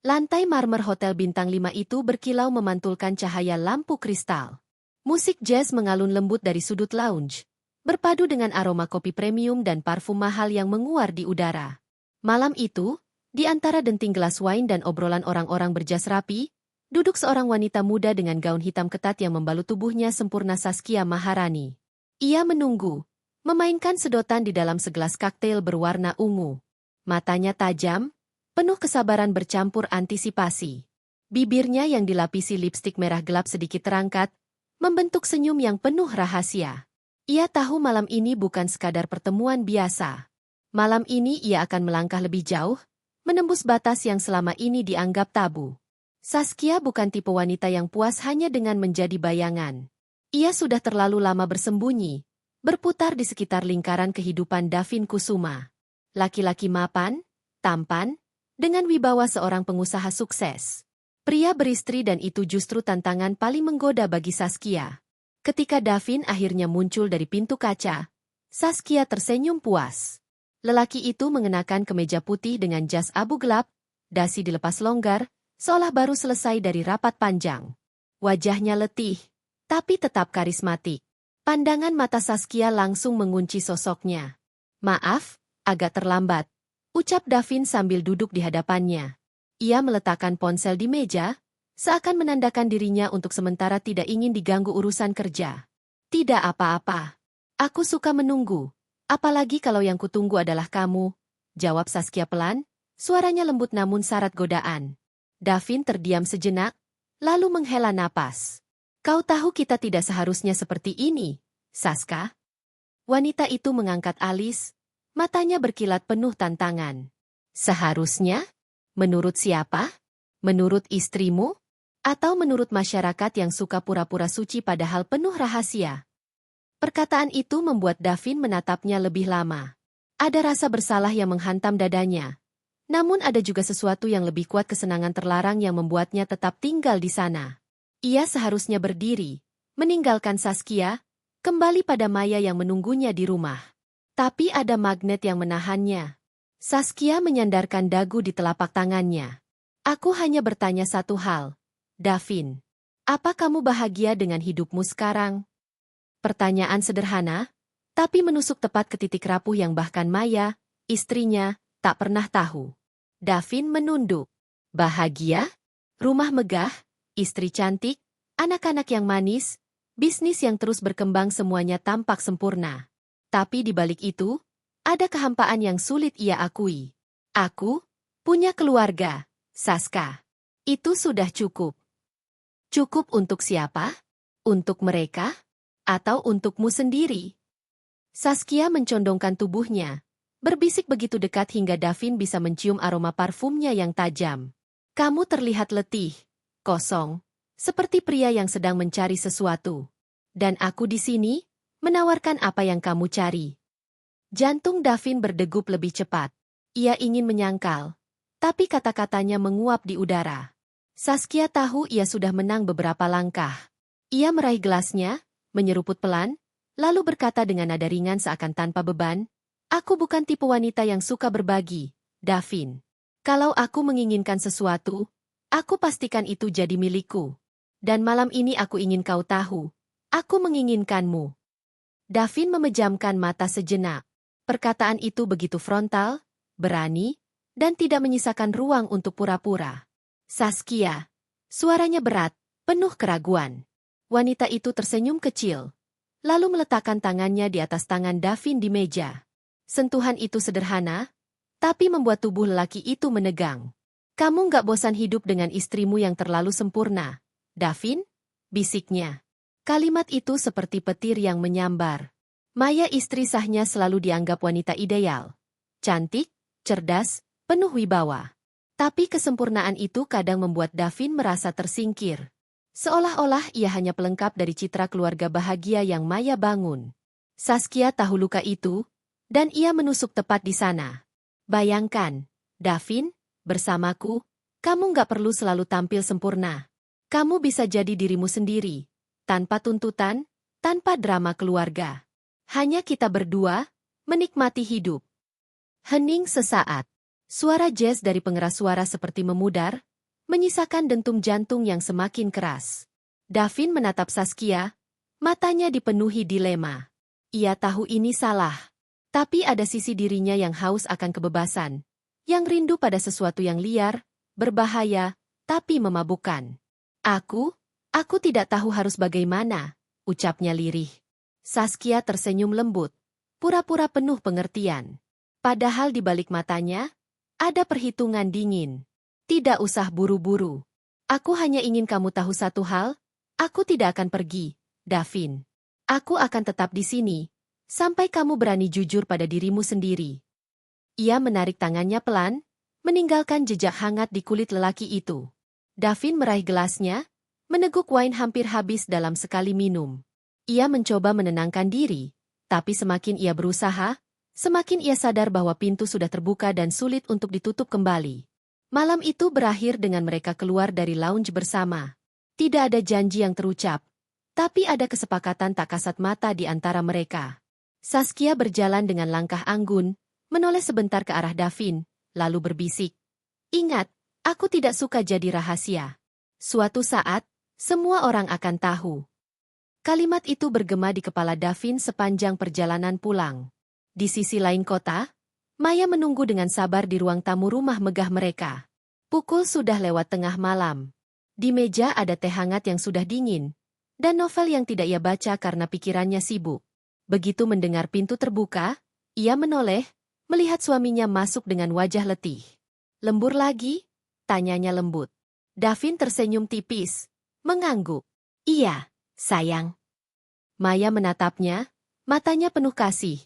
Lantai marmer Hotel Bintang 5 itu berkilau memantulkan cahaya lampu kristal. Musik jazz mengalun lembut dari sudut lounge, berpadu dengan aroma kopi premium dan parfum mahal yang menguar di udara. Malam itu, di antara denting gelas wine dan obrolan orang-orang berjas rapi, duduk seorang wanita muda dengan gaun hitam ketat yang membalut tubuhnya sempurna Saskia Maharani. Ia menunggu, memainkan sedotan di dalam segelas koktail berwarna ungu. Matanya tajam, penuh kesabaran bercampur antisipasi. Bibirnya yang dilapisi lipstik merah gelap sedikit terangkat, membentuk senyum yang penuh rahasia. Ia tahu malam ini bukan sekadar pertemuan biasa. Malam ini ia akan melangkah lebih jauh, menembus batas yang selama ini dianggap tabu. Saskia bukan tipe wanita yang puas hanya dengan menjadi bayangan. Ia sudah terlalu lama bersembunyi, berputar di sekitar lingkaran kehidupan Davin Kusuma. Laki-laki mapan, tampan, dengan wibawa seorang pengusaha sukses. Pria beristri dan itu justru tantangan paling menggoda bagi Saskia. Ketika Davin akhirnya muncul dari pintu kaca, Saskia tersenyum puas. Lelaki itu mengenakan kemeja putih dengan jas abu gelap, dasi dilepas longgar, seolah baru selesai dari rapat panjang. Wajahnya letih, tapi tetap karismatik. Pandangan mata Saskia langsung mengunci sosoknya. "Maaf, agak terlambat," ucap Davin sambil duduk di hadapannya. Ia meletakkan ponsel di meja, seakan menandakan dirinya untuk sementara tidak ingin diganggu urusan kerja. "Tidak apa-apa. Aku suka menunggu. Apalagi kalau yang kutunggu adalah kamu," jawab Saskia pelan, suaranya lembut namun syarat godaan. Davin terdiam sejenak, lalu menghela napas. "Kau tahu kita tidak seharusnya seperti ini, Saska?" Wanita itu mengangkat alis, matanya berkilat penuh tantangan. "Seharusnya? Menurut siapa? Menurut istrimu? Atau menurut masyarakat yang suka pura-pura suci padahal penuh rahasia?" Perkataan itu membuat Davin menatapnya lebih lama. Ada rasa bersalah yang menghantam dadanya. Namun ada juga sesuatu yang lebih kuat, kesenangan terlarang yang membuatnya tetap tinggal di sana. Ia seharusnya berdiri, meninggalkan Saskia, kembali pada Maya yang menunggunya di rumah. Tapi ada magnet yang menahannya. Saskia menyandarkan dagu di telapak tangannya. "Aku hanya bertanya satu hal, Davin. Apa kamu bahagia dengan hidupmu sekarang?" Pertanyaan sederhana, tapi menusuk tepat ke titik rapuh yang bahkan Maya, istrinya, tak pernah tahu. Davin menunduk. Bahagia? Rumah megah, istri cantik, anak-anak yang manis, bisnis yang terus berkembang, semuanya tampak sempurna. Tapi di balik itu, ada kehampaan yang sulit ia akui. "Aku punya keluarga, Saska. Itu sudah cukup." "Cukup untuk siapa? Untuk mereka? Atau untukmu sendiri?" Saskia mencondongkan tubuhnya, berbisik begitu dekat hingga Davin bisa mencium aroma parfumnya yang tajam. "Kamu terlihat letih, kosong, seperti pria yang sedang mencari sesuatu. Dan aku di sini, menawarkan apa yang kamu cari." Jantung Davin berdegup lebih cepat. Ia ingin menyangkal, tapi kata-katanya menguap di udara. Saskia tahu ia sudah menang beberapa langkah. Ia meraih gelasnya, menyeruput pelan, lalu berkata dengan nada ringan seakan tanpa beban, "Aku bukan tipe wanita yang suka berbagi, Davin. Kalau aku menginginkan sesuatu, aku pastikan itu jadi milikku. Dan malam ini aku ingin kau tahu, aku menginginkanmu." Davin memejamkan mata sejenak. Perkataan itu begitu frontal, berani, dan tidak menyisakan ruang untuk pura-pura. "Saskia." Suaranya berat, penuh keraguan. Wanita itu tersenyum kecil, lalu meletakkan tangannya di atas tangan Davin di meja. Sentuhan itu sederhana, tapi membuat tubuh lelaki itu menegang. "Kamu nggak bosan hidup dengan istrimu yang terlalu sempurna, Davin?" bisiknya. Kalimat itu seperti petir yang menyambar. Maya, istri sahnya, selalu dianggap wanita ideal. Cantik, cerdas, penuh wibawa. Tapi kesempurnaan itu kadang membuat Davin merasa tersingkir. Seolah-olah ia hanya pelengkap dari citra keluarga bahagia yang Maya bangun. Saskia tahu luka itu, dan ia menusuk tepat di sana. "Bayangkan, Davin, bersamaku, kamu nggak perlu selalu tampil sempurna. Kamu bisa jadi dirimu sendiri. Tanpa tuntutan, tanpa drama keluarga. Hanya kita berdua, menikmati hidup." Hening sesaat. Suara jazz dari pengeras suara seperti memudar, menyisakan dentum jantung yang semakin keras. Davin menatap Saskia, matanya dipenuhi dilema. Ia tahu ini salah. Tapi ada sisi dirinya yang haus akan kebebasan, yang rindu pada sesuatu yang liar, berbahaya, tapi memabukkan. Aku tidak tahu harus bagaimana, ucapnya lirih. Saskia tersenyum lembut, pura-pura penuh pengertian. Padahal di balik matanya, ada perhitungan dingin. Tidak usah buru-buru. Aku hanya ingin kamu tahu satu hal, aku tidak akan pergi, Davin. Aku akan tetap di sini, sampai kamu berani jujur pada dirimu sendiri. Ia menarik tangannya pelan, meninggalkan jejak hangat di kulit lelaki itu. Davin meraih gelasnya, meneguk wine hampir habis dalam sekali minum. Ia mencoba menenangkan diri, tapi semakin ia berusaha, semakin ia sadar bahwa pintu sudah terbuka dan sulit untuk ditutup kembali. Malam itu berakhir dengan mereka keluar dari lounge bersama. Tidak ada janji yang terucap, tapi ada kesepakatan tak kasat mata di antara mereka. Saskia berjalan dengan langkah anggun, menoleh sebentar ke arah Davin, lalu berbisik. Ingat, aku tidak suka jadi rahasia. Suatu saat, semua orang akan tahu. Kalimat itu bergema di kepala Davin sepanjang perjalanan pulang. Di sisi lain kota, Maya menunggu dengan sabar di ruang tamu rumah megah mereka. Pukul sudah lewat tengah malam. Di meja ada teh hangat yang sudah dingin, dan novel yang tidak ia baca karena pikirannya sibuk. Begitu mendengar pintu terbuka, ia menoleh, melihat suaminya masuk dengan wajah letih. Lembur lagi? Tanyanya lembut. Davin tersenyum tipis, mengangguk. Iya, sayang. Maya menatapnya, matanya penuh kasih.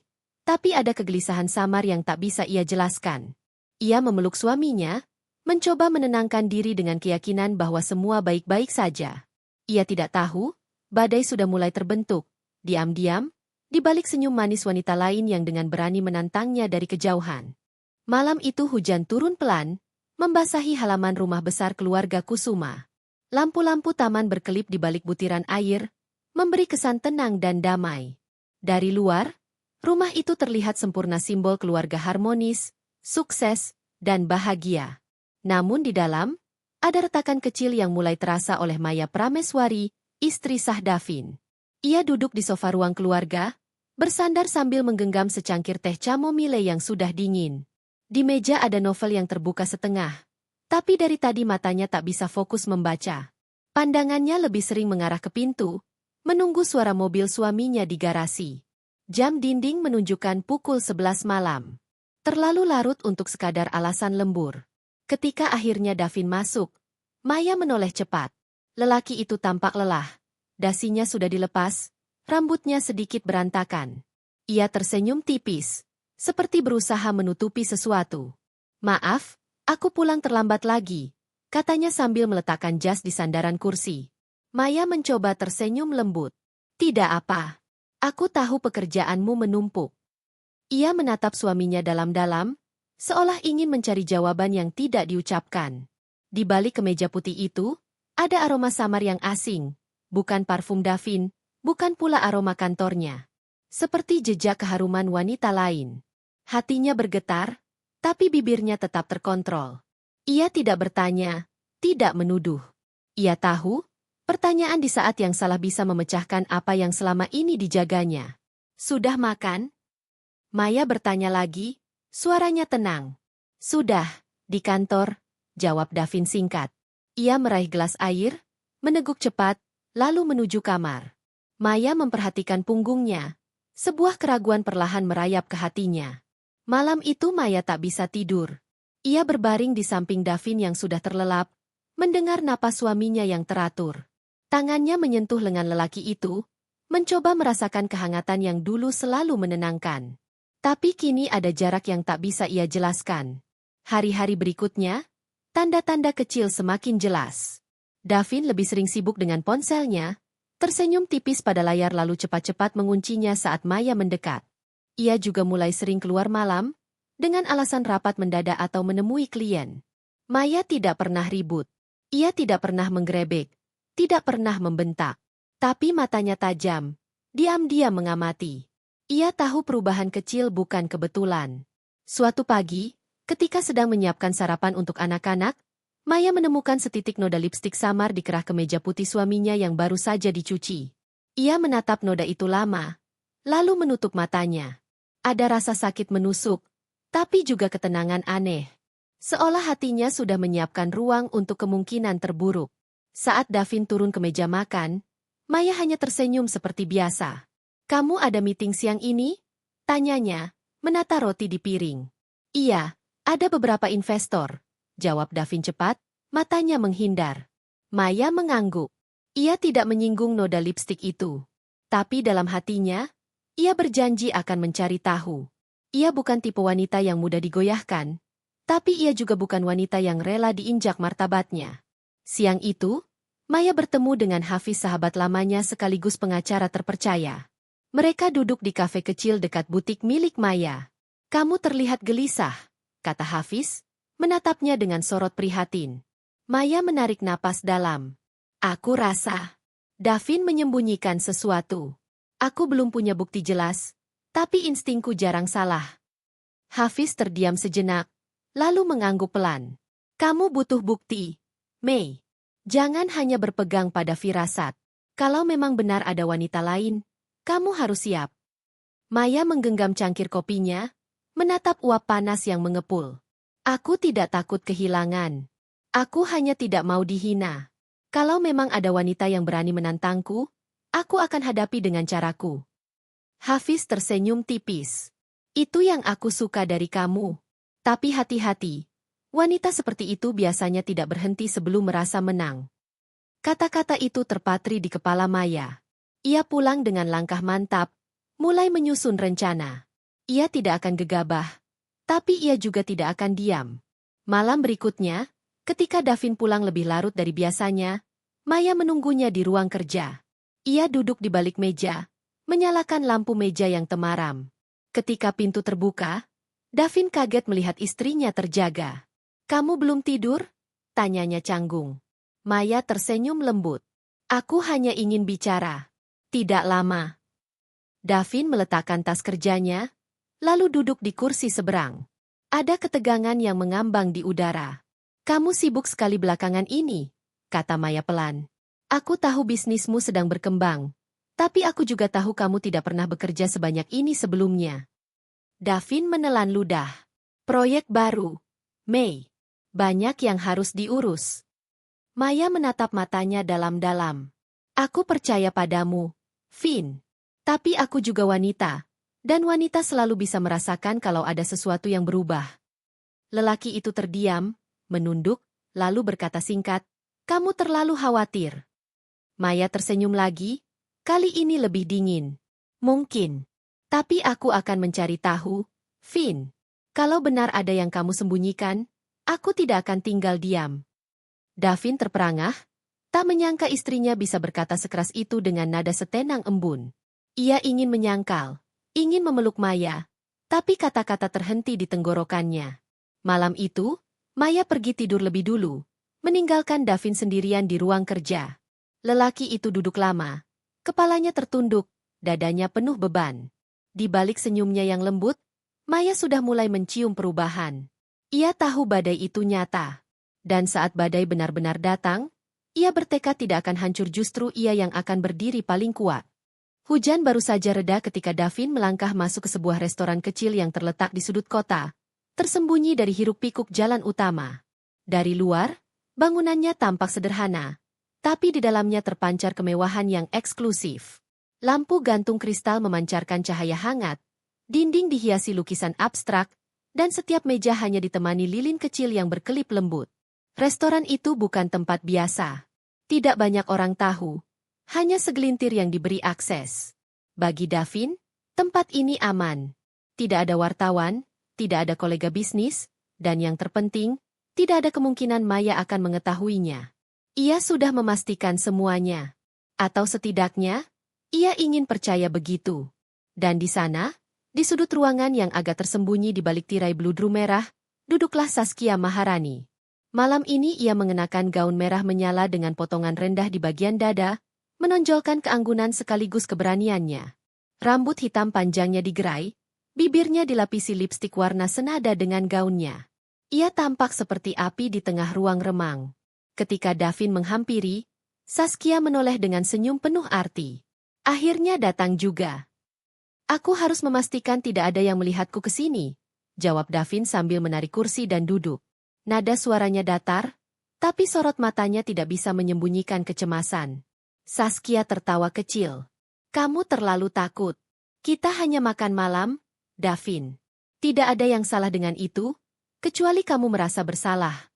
Tapi ada kegelisahan samar yang tak bisa ia jelaskan. Ia memeluk suaminya, mencoba menenangkan diri dengan keyakinan bahwa semua baik-baik saja. Ia tidak tahu, badai sudah mulai terbentuk. Diam-diam, di balik senyum manis wanita lain yang dengan berani menantangnya dari kejauhan. Malam itu hujan turun pelan, membasahi halaman rumah besar keluarga Kusuma. Lampu-lampu taman berkelip di balik butiran air, memberi kesan tenang dan damai. Dari luar, rumah itu terlihat sempurna simbol keluarga harmonis, sukses, dan bahagia. Namun di dalam, ada retakan kecil yang mulai terasa oleh Maya Prameswari, istri sah Davin. Ia duduk di sofa ruang keluarga, bersandar sambil menggenggam secangkir teh chamomile yang sudah dingin. Di meja ada novel yang terbuka setengah, tapi dari tadi matanya tak bisa fokus membaca. Pandangannya lebih sering mengarah ke pintu, menunggu suara mobil suaminya di garasi. Jam dinding menunjukkan pukul 11 malam. Terlalu larut untuk sekadar alasan lembur. Ketika akhirnya Davin masuk, Maya menoleh cepat. Lelaki itu tampak lelah. Dasinya sudah dilepas, rambutnya sedikit berantakan. Ia tersenyum tipis, seperti berusaha menutupi sesuatu. Maaf, aku pulang terlambat lagi, katanya sambil meletakkan jas di sandaran kursi. Maya mencoba tersenyum lembut. Tidak apa. Aku tahu pekerjaanmu menumpuk. Ia menatap suaminya dalam-dalam, seolah ingin mencari jawaban yang tidak diucapkan. Di balik kemeja putih itu, ada aroma samar yang asing, bukan parfum Davin, bukan pula aroma kantornya. Seperti jejak keharuman wanita lain. Hatinya bergetar, tapi bibirnya tetap terkontrol. Ia tidak bertanya, tidak menuduh. Ia tahu, pertanyaan di saat yang salah bisa memecahkan apa yang selama ini dijaganya. Sudah makan? Maya bertanya lagi, suaranya tenang. Sudah, di kantor, jawab Davin singkat. Ia meraih gelas air, meneguk cepat, lalu menuju kamar. Maya memperhatikan punggungnya. Sebuah keraguan perlahan merayap ke hatinya. Malam itu Maya tak bisa tidur. Ia berbaring di samping Davin yang sudah terlelap, mendengar napas suaminya yang teratur. Tangannya menyentuh lengan lelaki itu, mencoba merasakan kehangatan yang dulu selalu menenangkan. Tapi kini ada jarak yang tak bisa ia jelaskan. Hari-hari berikutnya, tanda-tanda kecil semakin jelas. Davin lebih sering sibuk dengan ponselnya, tersenyum tipis pada layar lalu cepat-cepat menguncinya saat Maya mendekat. Ia juga mulai sering keluar malam, dengan alasan rapat mendadak atau menemui klien. Maya tidak pernah ribut. Ia tidak pernah menggerebek. Tidak pernah membentak, tapi matanya tajam, diam-diam mengamati. Ia tahu perubahan kecil bukan kebetulan. Suatu pagi, ketika sedang menyiapkan sarapan untuk anak-anak, Maya menemukan setitik noda lipstik samar di kerah kemeja putih suaminya yang baru saja dicuci. Ia menatap noda itu lama, lalu menutup matanya. Ada rasa sakit menusuk, tapi juga ketenangan aneh. Seolah hatinya sudah menyiapkan ruang untuk kemungkinan terburuk. Saat Davin turun ke meja makan, Maya hanya tersenyum seperti biasa. "Kamu ada meeting siang ini?" tanyanya, menata roti di piring. "Iya, ada beberapa investor," jawab Davin cepat, matanya menghindar. Maya mengangguk. Ia tidak menyinggung noda lipstik itu. Tapi dalam hatinya, ia berjanji akan mencari tahu. Ia bukan tipe wanita yang mudah digoyahkan, tapi ia juga bukan wanita yang rela diinjak martabatnya. Siang itu, Maya bertemu dengan Hafiz, sahabat lamanya sekaligus pengacara terpercaya. Mereka duduk di kafe kecil dekat butik milik Maya. "Kamu terlihat gelisah," kata Hafiz, menatapnya dengan sorot prihatin. Maya menarik napas dalam. "Aku rasa Davin menyembunyikan sesuatu. Aku belum punya bukti jelas, tapi instingku jarang salah." Hafiz terdiam sejenak, lalu mengangguk pelan. "Kamu butuh bukti, Mei. Jangan hanya berpegang pada firasat. Kalau memang benar ada wanita lain, kamu harus siap." Maya menggenggam cangkir kopinya, menatap uap panas yang mengepul. "Aku tidak takut kehilangan. Aku hanya tidak mau dihina. Kalau memang ada wanita yang berani menantangku, aku akan hadapi dengan caraku." Hafiz tersenyum tipis. "Itu yang aku suka dari kamu. Tapi hati-hati, wanita seperti itu biasanya tidak berhenti sebelum merasa menang." Kata-kata itu terpatri di kepala Maya. Ia pulang dengan langkah mantap, mulai menyusun rencana. Ia tidak akan gegabah, tapi ia juga tidak akan diam. Malam berikutnya, ketika Davin pulang lebih larut dari biasanya, Maya menunggunya di ruang kerja. Ia duduk di balik meja, menyalakan lampu meja yang temaram. Ketika pintu terbuka, Davin kaget melihat istrinya terjaga. "Kamu belum tidur?" tanyanya canggung. Maya tersenyum lembut. "Aku hanya ingin bicara. Tidak lama." Davin meletakkan tas kerjanya, lalu duduk di kursi seberang. Ada ketegangan yang mengambang di udara. "Kamu sibuk sekali belakangan ini," kata Maya pelan. "Aku tahu bisnismu sedang berkembang, tapi aku juga tahu kamu tidak pernah bekerja sebanyak ini sebelumnya." Davin menelan ludah. "Proyek baru, Mei. Banyak yang harus diurus." Maya menatap matanya dalam-dalam. "Aku percaya padamu, Vin. Tapi aku juga wanita, dan wanita selalu bisa merasakan kalau ada sesuatu yang berubah." Lelaki itu terdiam, menunduk, lalu berkata singkat, "Kamu terlalu khawatir." Maya tersenyum lagi, kali ini lebih dingin. "Mungkin. Tapi aku akan mencari tahu, Vin. Kalau benar ada yang kamu sembunyikan, aku tidak akan tinggal diam." Davin terperangah, tak menyangka istrinya bisa berkata sekeras itu dengan nada setenang embun. Ia ingin menyangkal, ingin memeluk Maya, tapi kata-kata terhenti di tenggorokannya. Malam itu, Maya pergi tidur lebih dulu, meninggalkan Davin sendirian di ruang kerja. Lelaki itu duduk lama, kepalanya tertunduk, dadanya penuh beban. Di balik senyumnya yang lembut, Maya sudah mulai mencium perubahan. Ia tahu badai itu nyata. Dan saat badai benar-benar datang, ia bertekad tidak akan hancur, justru ia yang akan berdiri paling kuat. Hujan baru saja reda ketika Davin melangkah masuk ke sebuah restoran kecil yang terletak di sudut kota, tersembunyi dari hiruk-pikuk jalan utama. Dari luar, bangunannya tampak sederhana, tapi di dalamnya terpancar kemewahan yang eksklusif. Lampu gantung kristal memancarkan cahaya hangat, dinding dihiasi lukisan abstrak, dan setiap meja hanya ditemani lilin kecil yang berkelip lembut. Restoran itu bukan tempat biasa. Tidak banyak orang tahu. Hanya segelintir yang diberi akses. Bagi Davin, tempat ini aman. Tidak ada wartawan, tidak ada kolega bisnis, dan yang terpenting, tidak ada kemungkinan Maya akan mengetahuinya. Ia sudah memastikan semuanya. Atau setidaknya, ia ingin percaya begitu. Dan di sana, di sudut ruangan yang agak tersembunyi di balik tirai bludru merah, duduklah Saskia Maharani. Malam ini ia mengenakan gaun merah menyala dengan potongan rendah di bagian dada, menonjolkan keanggunan sekaligus keberaniannya. Rambut hitam panjangnya digerai, bibirnya dilapisi lipstik warna senada dengan gaunnya. Ia tampak seperti api di tengah ruang remang. Ketika Davin menghampiri, Saskia menoleh dengan senyum penuh arti. Akhirnya datang juga. Aku harus memastikan tidak ada yang melihatku ke sini, jawab Davin sambil menarik kursi dan duduk. Nada suaranya datar, tapi sorot matanya tidak bisa menyembunyikan kecemasan. Saskia tertawa kecil. Kamu terlalu takut. Kita hanya makan malam, Davin. Tidak ada yang salah dengan itu, kecuali kamu merasa bersalah.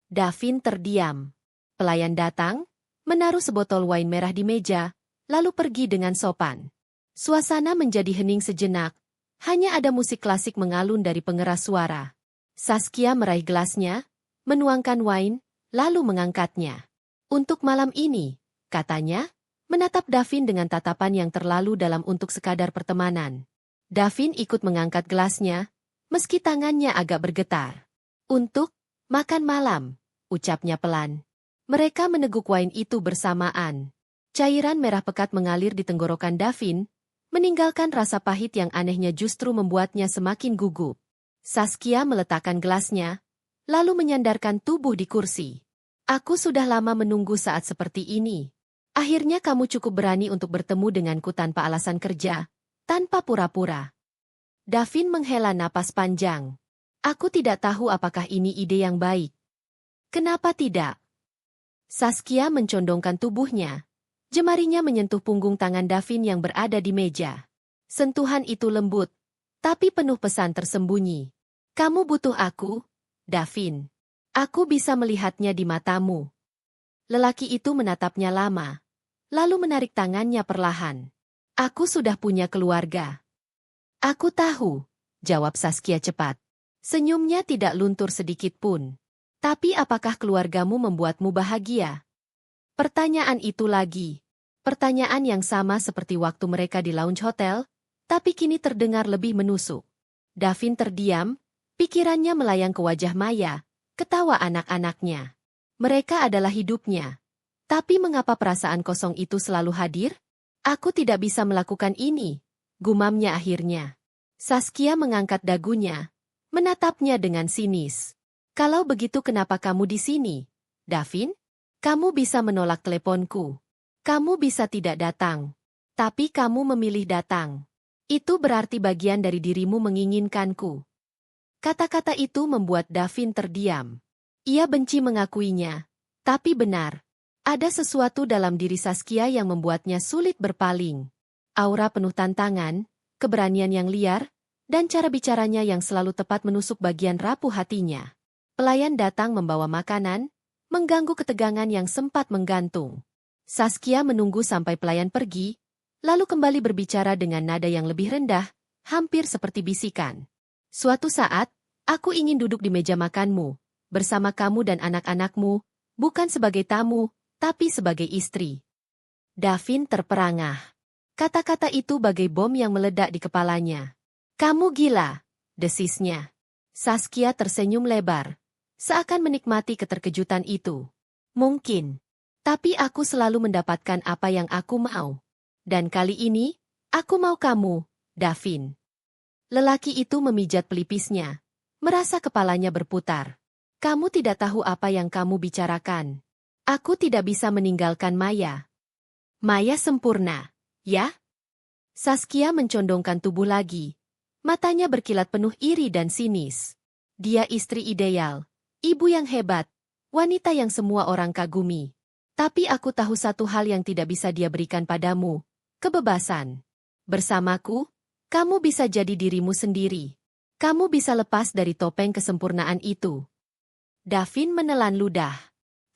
Davin terdiam. Pelayan datang, menaruh sebotol wine merah di meja, lalu pergi dengan sopan. Suasana menjadi hening sejenak, hanya ada musik klasik mengalun dari pengeras suara. Saskia meraih gelasnya, menuangkan wine, lalu mengangkatnya. Untuk malam ini, katanya, menatap Davin dengan tatapan yang terlalu dalam untuk sekadar pertemanan. Davin ikut mengangkat gelasnya, meski tangannya agak bergetar. Untuk makan malam, ucapnya pelan. Mereka meneguk wine itu bersamaan. Cairan merah pekat mengalir di tenggorokan Davin, meninggalkan rasa pahit yang anehnya justru membuatnya semakin gugup. Saskia meletakkan gelasnya, lalu menyandarkan tubuh di kursi. Aku sudah lama menunggu saat seperti ini. Akhirnya kamu cukup berani untuk bertemu denganku tanpa alasan kerja, tanpa pura-pura. Davin menghela napas panjang. Aku tidak tahu apakah ini ide yang baik. Kenapa tidak? Saskia mencondongkan tubuhnya. Jemarinya menyentuh punggung tangan Davin yang berada di meja. Sentuhan itu lembut, tapi penuh pesan tersembunyi. Kamu butuh aku, Davin. Aku bisa melihatnya di matamu. Lelaki itu menatapnya lama, lalu menarik tangannya perlahan. Aku sudah punya keluarga. Aku tahu, jawab Saskia cepat. Senyumnya tidak luntur sedikit pun. Tapi apakah keluargamu membuatmu bahagia? Pertanyaan itu lagi. Pertanyaan yang sama seperti waktu mereka di lounge hotel, tapi kini terdengar lebih menusuk. Davin terdiam, pikirannya melayang ke wajah Maya, ketawa anak-anaknya. Mereka adalah hidupnya. Tapi mengapa perasaan kosong itu selalu hadir? Aku tidak bisa melakukan ini, gumamnya akhirnya. Saskia mengangkat dagunya, menatapnya dengan sinis. Kalau begitu kenapa kamu di sini, Davin? Kamu bisa menolak teleponku. Kamu bisa tidak datang. Tapi kamu memilih datang. Itu berarti bagian dari dirimu menginginkanku. Kata-kata itu membuat Davin terdiam. Ia benci mengakuinya. Tapi benar. Ada sesuatu dalam diri Saskia yang membuatnya sulit berpaling. Aura penuh tantangan, keberanian yang liar, dan cara bicaranya yang selalu tepat menusuk bagian rapuh hatinya. Pelayan datang membawa makanan, mengganggu ketegangan yang sempat menggantung. Saskia menunggu sampai pelayan pergi, lalu kembali berbicara dengan nada yang lebih rendah, hampir seperti bisikan. Suatu saat, aku ingin duduk di meja makanmu, bersama kamu dan anak-anakmu, bukan sebagai tamu, tapi sebagai istri. Davin terperangah. Kata-kata itu bagai bom yang meledak di kepalanya. Kamu gila, desisnya. Saskia tersenyum lebar, seakan menikmati keterkejutan itu. Mungkin. Tapi aku selalu mendapatkan apa yang aku mau. Dan kali ini, aku mau kamu, Davin. Lelaki itu memijat pelipisnya, merasa kepalanya berputar. Kamu tidak tahu apa yang kamu bicarakan. Aku tidak bisa meninggalkan Maya. Maya sempurna, ya? Saskia mencondongkan tubuh lagi. Matanya berkilat penuh iri dan sinis. Dia istri ideal, ibu yang hebat, wanita yang semua orang kagumi. Tapi aku tahu satu hal yang tidak bisa dia berikan padamu, kebebasan. Bersamaku, kamu bisa jadi dirimu sendiri. Kamu bisa lepas dari topeng kesempurnaan itu. Davin menelan ludah.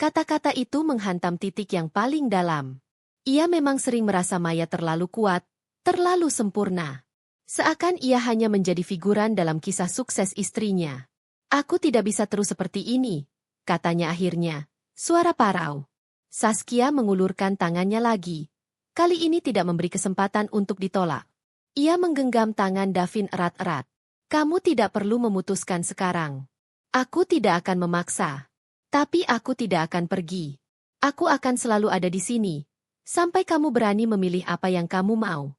Kata-kata itu menghantam titik yang paling dalam. Ia memang sering merasa Maya terlalu kuat, terlalu sempurna. Seakan ia hanya menjadi figuran dalam kisah sukses istrinya. Aku tidak bisa terus seperti ini, katanya akhirnya. Suara parau. Saskia mengulurkan tangannya lagi. Kali ini tidak memberi kesempatan untuk ditolak. Ia menggenggam tangan Davin erat-erat. Kamu tidak perlu memutuskan sekarang. Aku tidak akan memaksa. Tapi aku tidak akan pergi. Aku akan selalu ada di sini. Sampai kamu berani memilih apa yang kamu mau.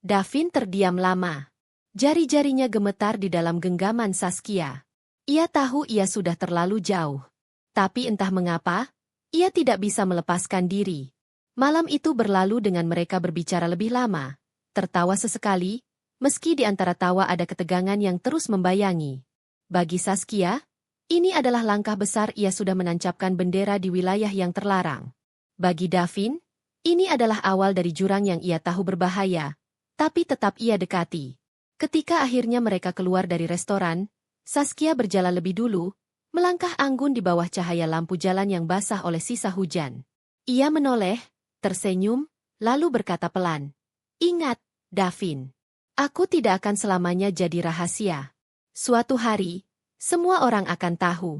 Davin terdiam lama. Jari-jarinya gemetar di dalam genggaman Saskia. Ia tahu ia sudah terlalu jauh. Tapi entah mengapa, ia tidak bisa melepaskan diri. Malam itu berlalu dengan mereka berbicara lebih lama, tertawa sesekali, meski di antara tawa ada ketegangan yang terus membayangi. Bagi Saskia, ini adalah langkah besar ia sudah menancapkan bendera di wilayah yang terlarang. Bagi Davin, ini adalah awal dari jurang yang ia tahu berbahaya, tapi tetap ia dekati. Ketika akhirnya mereka keluar dari restoran, Saskia berjalan lebih dulu, melangkah anggun di bawah cahaya lampu jalan yang basah oleh sisa hujan. Ia menoleh, tersenyum, lalu berkata pelan, "Ingat, Davin, aku tidak akan selamanya jadi rahasia. Suatu hari, semua orang akan tahu."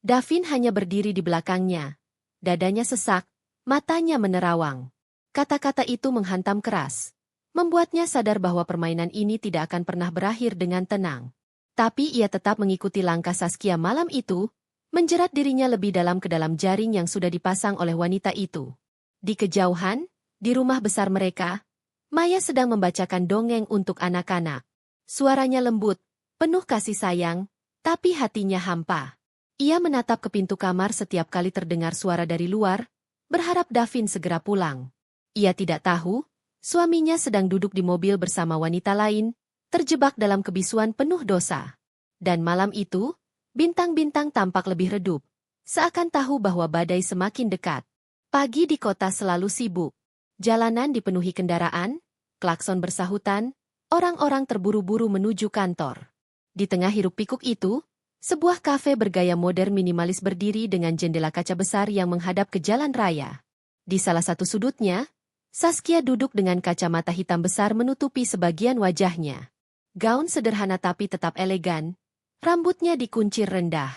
Davin hanya berdiri di belakangnya. Dadanya sesak, matanya menerawang. Kata-kata itu menghantam keras, membuatnya sadar bahwa permainan ini tidak akan pernah berakhir dengan tenang. Tapi ia tetap mengikuti langkah Saskia malam itu, menjerat dirinya lebih dalam ke dalam jaring yang sudah dipasang oleh wanita itu. Di kejauhan, di rumah besar mereka, Maya sedang membacakan dongeng untuk anak-anak. Suaranya lembut, penuh kasih sayang, tapi hatinya hampa. Ia menatap ke pintu kamar setiap kali terdengar suara dari luar, berharap Davin segera pulang. Ia tidak tahu, suaminya sedang duduk di mobil bersama wanita lain, terjebak dalam kebisuan penuh dosa. Dan malam itu, bintang-bintang tampak lebih redup, seakan tahu bahwa badai semakin dekat. Pagi di kota selalu sibuk. Jalanan dipenuhi kendaraan, klakson bersahutan, orang-orang terburu-buru menuju kantor. Di tengah hiruk-pikuk itu, sebuah kafe bergaya modern minimalis berdiri dengan jendela kaca besar yang menghadap ke jalan raya. Di salah satu sudutnya, Saskia duduk dengan kacamata hitam besar menutupi sebagian wajahnya. Gaun sederhana tapi tetap elegan, rambutnya dikuncir rendah.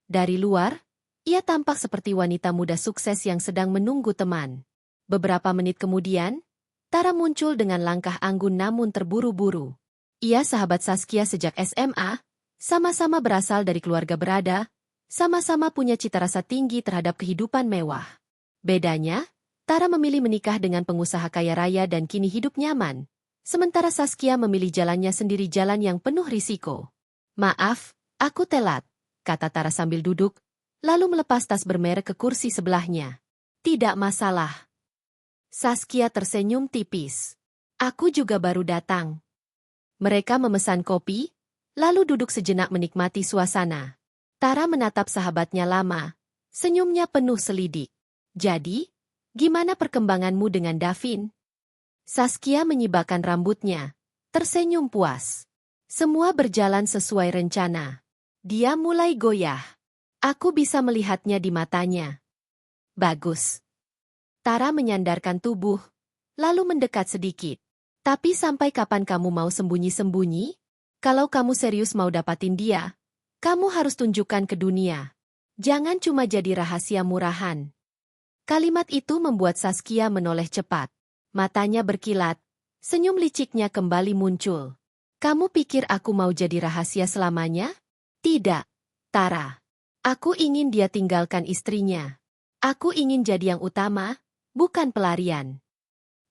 Dari luar, ia tampak seperti wanita muda sukses yang sedang menunggu teman. Beberapa menit kemudian, Tara muncul dengan langkah anggun namun terburu-buru. Ia sahabat Saskia sejak SMA, sama-sama berasal dari keluarga berada, sama-sama punya cita rasa tinggi terhadap kehidupan mewah. Bedanya, Tara memilih menikah dengan pengusaha kaya raya dan kini hidup nyaman. Sementara Saskia memilih jalannya sendiri, jalan yang penuh risiko. "Maaf, aku telat," kata Tara sambil duduk, lalu melepas tas bermerek ke kursi sebelahnya. "Tidak masalah." Saskia tersenyum tipis. "Aku juga baru datang." Mereka memesan kopi, lalu duduk sejenak menikmati suasana. Tara menatap sahabatnya lama, senyumnya penuh selidik. "Jadi, gimana perkembanganmu dengan Davin?" Saskia menyibakkan rambutnya, tersenyum puas. Semua berjalan sesuai rencana. Dia mulai goyah. Aku bisa melihatnya di matanya. "Bagus." Tara menyandarkan tubuh, lalu mendekat sedikit. "Tapi sampai kapan kamu mau sembunyi-sembunyi? Kalau kamu serius mau dapatin dia, kamu harus tunjukkan ke dunia. Jangan cuma jadi rahasia murahan." Kalimat itu membuat Saskia menoleh cepat. Matanya berkilat, senyum liciknya kembali muncul. "Kamu pikir aku mau jadi rahasia selamanya?" "Tidak, Tara. Aku ingin dia tinggalkan istrinya. Aku ingin jadi yang utama, bukan pelarian."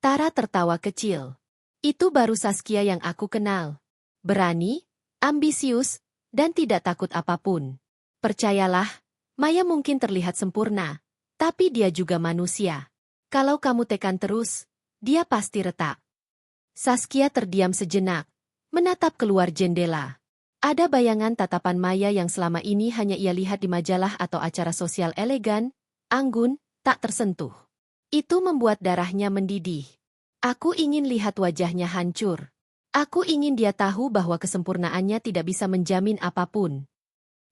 Tara tertawa kecil. "Itu baru Saskia yang aku kenal. Berani, ambisius, dan tidak takut apapun. Percayalah, Maya mungkin terlihat sempurna, tapi dia juga manusia. Kalau kamu tekan terus, dia pasti retak." Saskia terdiam sejenak, menatap keluar jendela. Ada bayangan tatapan Maya yang selama ini hanya ia lihat di majalah atau acara sosial elegan, anggun, tak tersentuh. Itu membuat darahnya mendidih. Aku ingin lihat wajahnya hancur. Aku ingin dia tahu bahwa kesempurnaannya tidak bisa menjamin apapun.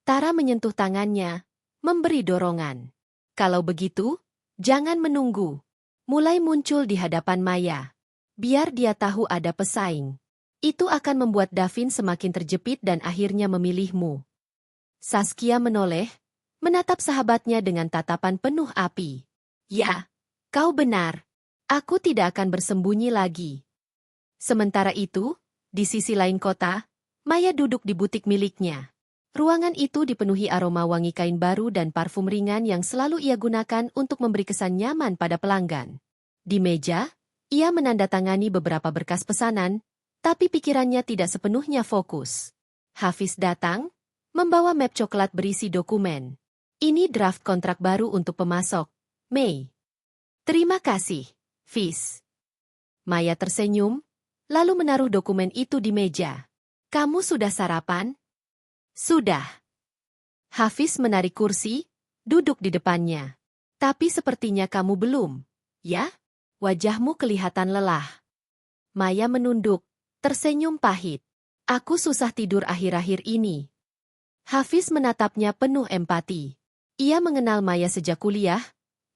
Tara menyentuh tangannya, memberi dorongan. "Kalau begitu, jangan menunggu. Mulai muncul di hadapan Maya. Biar dia tahu ada pesaing. Itu akan membuat Davin semakin terjepit dan akhirnya memilihmu." Saskia menoleh, menatap sahabatnya dengan tatapan penuh api. "Ya, kau benar. Aku tidak akan bersembunyi lagi." Sementara itu, di sisi lain kota, Maya duduk di butik miliknya. Ruangan itu dipenuhi aroma wangi kain baru dan parfum ringan yang selalu ia gunakan untuk memberi kesan nyaman pada pelanggan. Di meja, ia menandatangani beberapa berkas pesanan, tapi pikirannya tidak sepenuhnya fokus. Hafiz datang, membawa map coklat berisi dokumen. Ini draft kontrak baru untuk pemasok, Mei. Terima kasih, Fis. Maya tersenyum, lalu menaruh dokumen itu di meja. Kamu sudah sarapan? Sudah. Hafiz menarik kursi, duduk di depannya. Tapi sepertinya kamu belum, ya? Wajahmu kelihatan lelah. Maya menunduk, tersenyum pahit. Aku susah tidur akhir-akhir ini. Hafiz menatapnya penuh empati. Ia mengenal Maya sejak kuliah,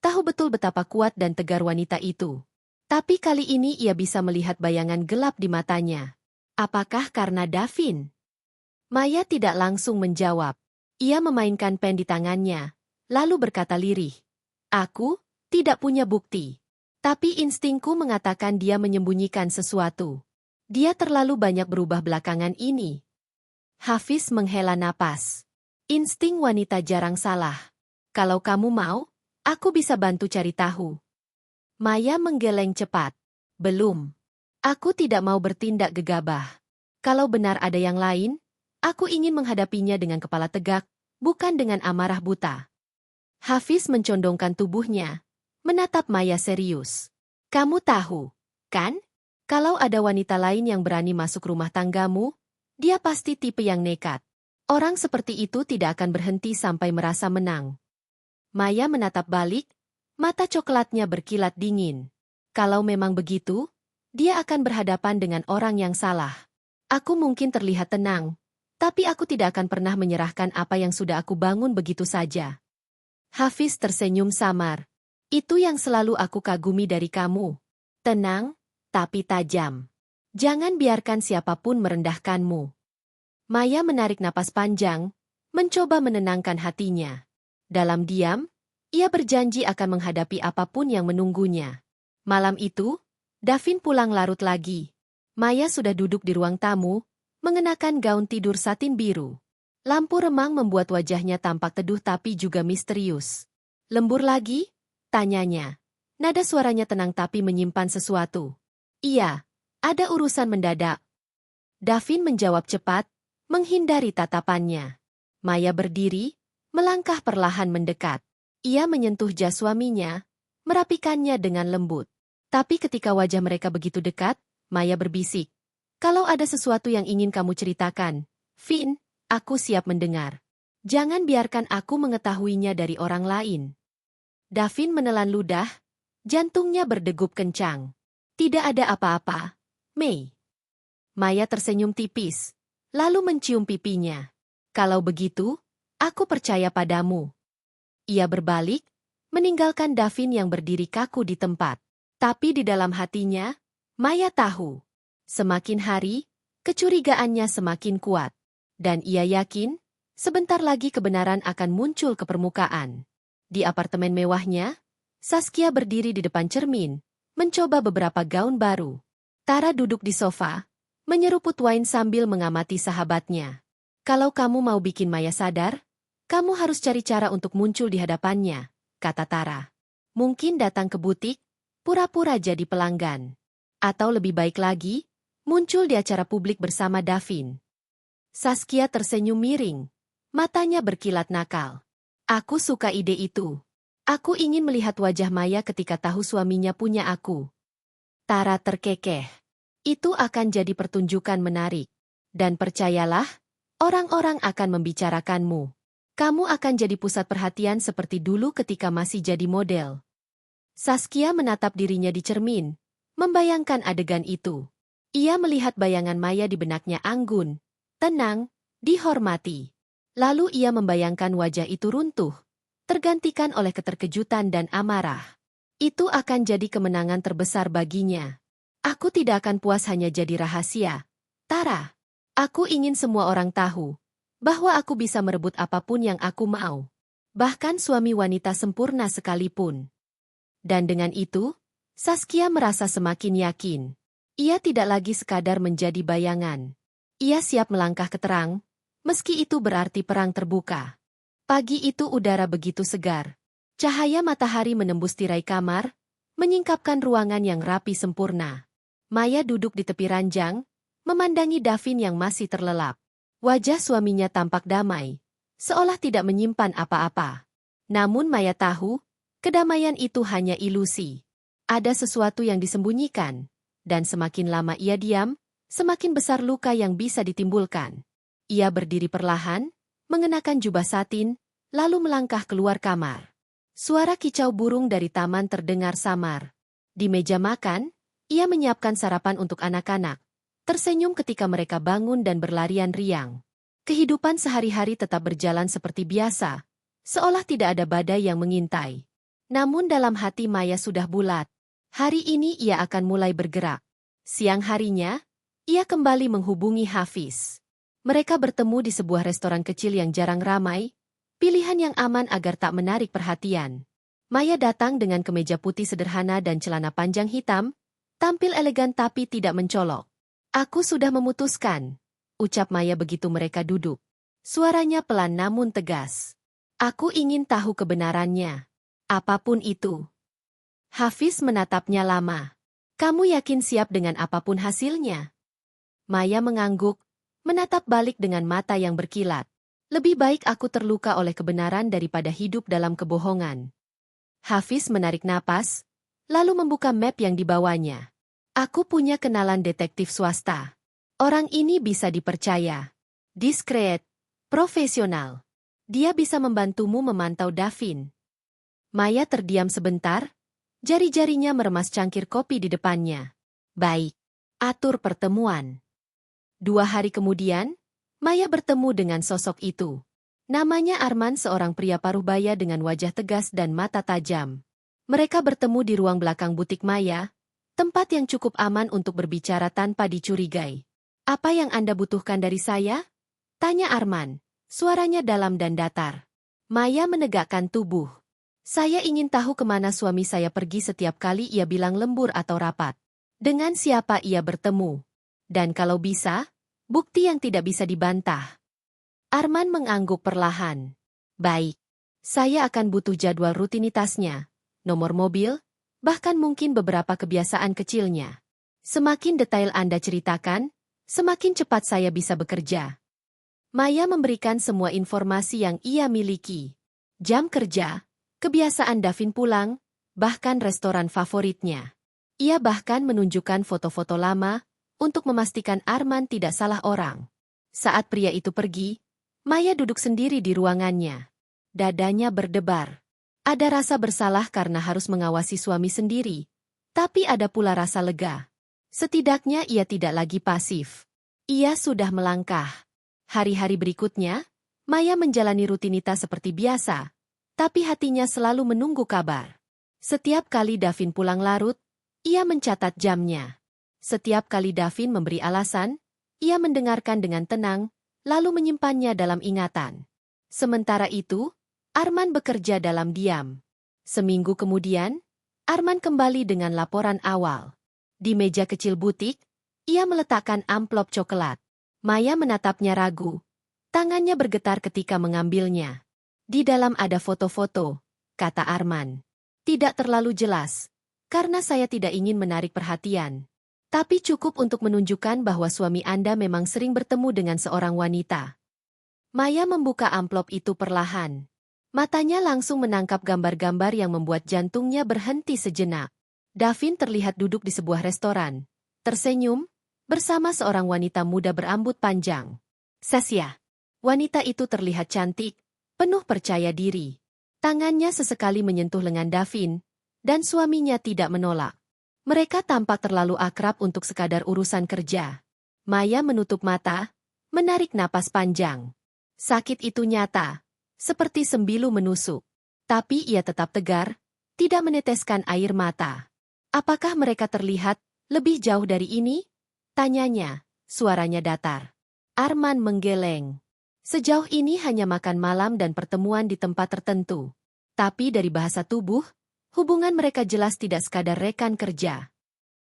tahu betul betapa kuat dan tegar wanita itu. Tapi kali ini ia bisa melihat bayangan gelap di matanya. Apakah karena Davin? Maya tidak langsung menjawab. Ia memainkan pen di tangannya, lalu berkata lirih. Aku tidak punya bukti. Tapi instingku mengatakan dia menyembunyikan sesuatu. Dia terlalu banyak berubah belakangan ini. Hafiz menghela napas. Insting wanita jarang salah. Kalau kamu mau, aku bisa bantu cari tahu. Maya menggeleng cepat. Belum. Aku tidak mau bertindak gegabah. Kalau benar ada yang lain, aku ingin menghadapinya dengan kepala tegak, bukan dengan amarah buta. Hafiz mencondongkan tubuhnya, menatap Maya serius. Kamu tahu, kan? Kalau ada wanita lain yang berani masuk rumah tanggamu, dia pasti tipe yang nekat. Orang seperti itu tidak akan berhenti sampai merasa menang. Maya menatap balik, mata coklatnya berkilat dingin. Kalau memang begitu, dia akan berhadapan dengan orang yang salah. Aku mungkin terlihat tenang, tapi aku tidak akan pernah menyerahkan apa yang sudah aku bangun begitu saja. Hafiz tersenyum samar. Itu yang selalu aku kagumi dari kamu. Tenang, tapi tajam. Jangan biarkan siapapun merendahkanmu. Maya menarik napas panjang, mencoba menenangkan hatinya. Dalam diam, ia berjanji akan menghadapi apapun yang menunggunya. Malam itu, Davin pulang larut lagi. Maya sudah duduk di ruang tamu, mengenakan gaun tidur satin biru. Lampu remang membuat wajahnya tampak teduh tapi juga misterius. Lembur lagi? Tanyanya. Nada suaranya tenang tapi menyimpan sesuatu. Iya, ada urusan mendadak. Davin menjawab cepat, menghindari tatapannya. Maya berdiri, melangkah perlahan mendekat. Ia menyentuh jas suaminya, merapikannya dengan lembut. Tapi ketika wajah mereka begitu dekat, Maya berbisik. Kalau ada sesuatu yang ingin kamu ceritakan, Vin, aku siap mendengar. Jangan biarkan aku mengetahuinya dari orang lain. Davin menelan ludah, jantungnya berdegup kencang. Tidak ada apa-apa, Mei. Maya tersenyum tipis, lalu mencium pipinya. Kalau begitu, aku percaya padamu. Ia berbalik, meninggalkan Davin yang berdiri kaku di tempat. Tapi di dalam hatinya, Maya tahu. Semakin hari, kecurigaannya semakin kuat. Dan ia yakin, sebentar lagi kebenaran akan muncul ke permukaan. Di apartemen mewahnya, Saskia berdiri di depan cermin, mencoba beberapa gaun baru. Tara duduk di sofa, menyeruput wine sambil mengamati sahabatnya. Kalau kamu mau bikin Maya sadar, kamu harus cari cara untuk muncul di hadapannya, kata Tara. Mungkin datang ke butik, pura-pura jadi pelanggan. Atau lebih baik lagi, muncul di acara publik bersama Davin. Saskia tersenyum miring, matanya berkilat nakal. Aku suka ide itu. Aku ingin melihat wajah Maya ketika tahu suaminya punya aku. Tara terkekeh. Itu akan jadi pertunjukan menarik. Dan percayalah, orang-orang akan membicarakanmu. Kamu akan jadi pusat perhatian seperti dulu ketika masih jadi model. Saskia menatap dirinya di cermin, membayangkan adegan itu. Ia melihat bayangan Maya di benaknya anggun, tenang, dihormati. Lalu ia membayangkan wajah itu runtuh, tergantikan oleh keterkejutan dan amarah. Itu akan jadi kemenangan terbesar baginya. Aku tidak akan puas hanya jadi rahasia. Tara, aku ingin semua orang tahu bahwa aku bisa merebut apapun yang aku mau. Bahkan suami wanita sempurna sekalipun. Dan dengan itu, Saskia merasa semakin yakin. Ia tidak lagi sekadar menjadi bayangan. Ia siap melangkah ke terang, meski itu berarti perang terbuka. Pagi itu udara begitu segar. Cahaya matahari menembus tirai kamar, menyingkapkan ruangan yang rapi sempurna. Maya duduk di tepi ranjang, memandangi Davin yang masih terlelap. Wajah suaminya tampak damai, seolah tidak menyimpan apa-apa. Namun Maya tahu, kedamaian itu hanya ilusi. Ada sesuatu yang disembunyikan, dan semakin lama ia diam, semakin besar luka yang bisa ditimbulkan. Ia berdiri perlahan, mengenakan jubah satin, lalu melangkah keluar kamar. Suara kicau burung dari taman terdengar samar. Di meja makan, ia menyiapkan sarapan untuk anak-anak, tersenyum ketika mereka bangun dan berlarian riang. Kehidupan sehari-hari tetap berjalan seperti biasa, seolah tidak ada badai yang mengintai. Namun dalam hati Maya sudah bulat. Hari ini ia akan mulai bergerak. Siang harinya, ia kembali menghubungi Hafiz. Mereka bertemu di sebuah restoran kecil yang jarang ramai, pilihan yang aman agar tak menarik perhatian. Maya datang dengan kemeja putih sederhana dan celana panjang hitam, tampil elegan tapi tidak mencolok. "Aku sudah memutuskan," ucap Maya begitu mereka duduk. Suaranya pelan namun tegas. "Aku ingin tahu kebenarannya. Apapun itu." Hafiz menatapnya lama. "Kamu yakin siap dengan apapun hasilnya?" Maya mengangguk, menatap balik dengan mata yang berkilat. "Lebih baik aku terluka oleh kebenaran daripada hidup dalam kebohongan." Hafiz menarik napas, lalu membuka map yang dibawanya. "Aku punya kenalan detektif swasta. Orang ini bisa dipercaya. Diskret, profesional. Dia bisa membantumu memantau Davin." Maya terdiam sebentar, jari-jarinya meremas cangkir kopi di depannya. "Baik, atur pertemuan." 2 hari kemudian, Maya bertemu dengan sosok itu. Namanya Arman, seorang pria paruh baya dengan wajah tegas dan mata tajam. Mereka bertemu di ruang belakang butik Maya, tempat yang cukup aman untuk berbicara tanpa dicurigai. "Apa yang Anda butuhkan dari saya?" tanya Arman, suaranya dalam dan datar. Maya menegakkan tubuh. "Saya ingin tahu kemana suami saya pergi setiap kali ia bilang lembur atau rapat. Dengan siapa ia bertemu. Dan kalau bisa, bukti yang tidak bisa dibantah." Arman mengangguk perlahan. "Baik. Saya akan butuh jadwal rutinitasnya, nomor mobil, bahkan mungkin beberapa kebiasaan kecilnya. Semakin detail Anda ceritakan, semakin cepat saya bisa bekerja." Maya memberikan semua informasi yang ia miliki. Jam kerja, kebiasaan Davin pulang, bahkan restoran favoritnya. Ia bahkan menunjukkan foto-foto lama untuk memastikan Arman tidak salah orang. Saat pria itu pergi, Maya duduk sendiri di ruangannya. Dadanya berdebar. Ada rasa bersalah karena harus mengawasi suami sendiri, tapi ada pula rasa lega. Setidaknya ia tidak lagi pasif. Ia sudah melangkah. Hari-hari berikutnya, Maya menjalani rutinitas seperti biasa, tapi hatinya selalu menunggu kabar. Setiap kali Davin pulang larut, ia mencatat jamnya. Setiap kali Davin memberi alasan, ia mendengarkan dengan tenang, lalu menyimpannya dalam ingatan. Sementara itu, Arman bekerja dalam diam. Seminggu kemudian, Arman kembali dengan laporan awal. Di meja kecil butik, ia meletakkan amplop coklat. Maya menatapnya ragu. Tangannya bergetar ketika mengambilnya. "Di dalam ada foto-foto," kata Arman. "Tidak terlalu jelas, karena saya tidak ingin menarik perhatian. Tapi cukup untuk menunjukkan bahwa suami Anda memang sering bertemu dengan seorang wanita." Maya membuka amplop itu perlahan. Matanya langsung menangkap gambar-gambar yang membuat jantungnya berhenti sejenak. Davin terlihat duduk di sebuah restoran, tersenyum, bersama seorang wanita muda berambut panjang. Sasya. Wanita itu terlihat cantik, penuh percaya diri. Tangannya sesekali menyentuh lengan Davin, dan suaminya tidak menolak. Mereka tampak terlalu akrab untuk sekadar urusan kerja. Maya menutup mata, menarik napas panjang. Sakit itu nyata, seperti sembilu menusuk. Tapi ia tetap tegar, tidak meneteskan air mata. "Apakah mereka terlihat lebih jauh dari ini?" tanyanya, suaranya datar. Arman menggeleng. Sejauh ini hanya makan malam dan pertemuan di tempat tertentu. Tapi dari bahasa tubuh, hubungan mereka jelas tidak sekadar rekan kerja.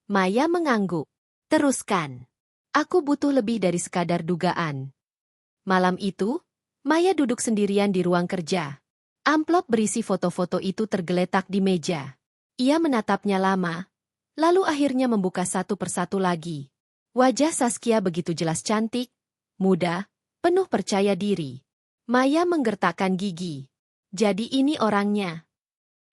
Maya mengangguk. "Teruskan. Aku butuh lebih dari sekadar dugaan." Malam itu, Maya duduk sendirian di ruang kerja. Amplop berisi foto-foto itu tergeletak di meja. Ia menatapnya lama, lalu akhirnya membuka satu persatu lagi. Wajah Saskia begitu jelas cantik, muda, penuh percaya diri. Maya menggertakkan gigi. Jadi ini orangnya.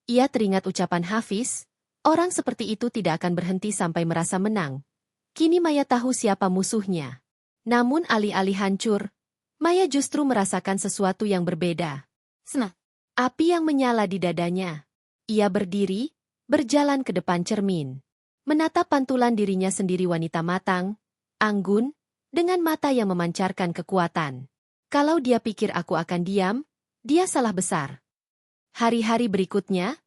Ia teringat ucapan Hafiz, orang seperti itu tidak akan berhenti sampai merasa menang. Kini Maya tahu siapa musuhnya. Namun alih-alih hancur, Maya justru merasakan sesuatu yang berbeda. Senang. Api yang menyala di dadanya. Ia berdiri, berjalan ke depan cermin. Menatap pantulan dirinya sendiri wanita matang, anggun, dengan mata yang memancarkan kekuatan. Kalau dia pikir aku akan diam, dia salah besar. Hari-hari berikutnya,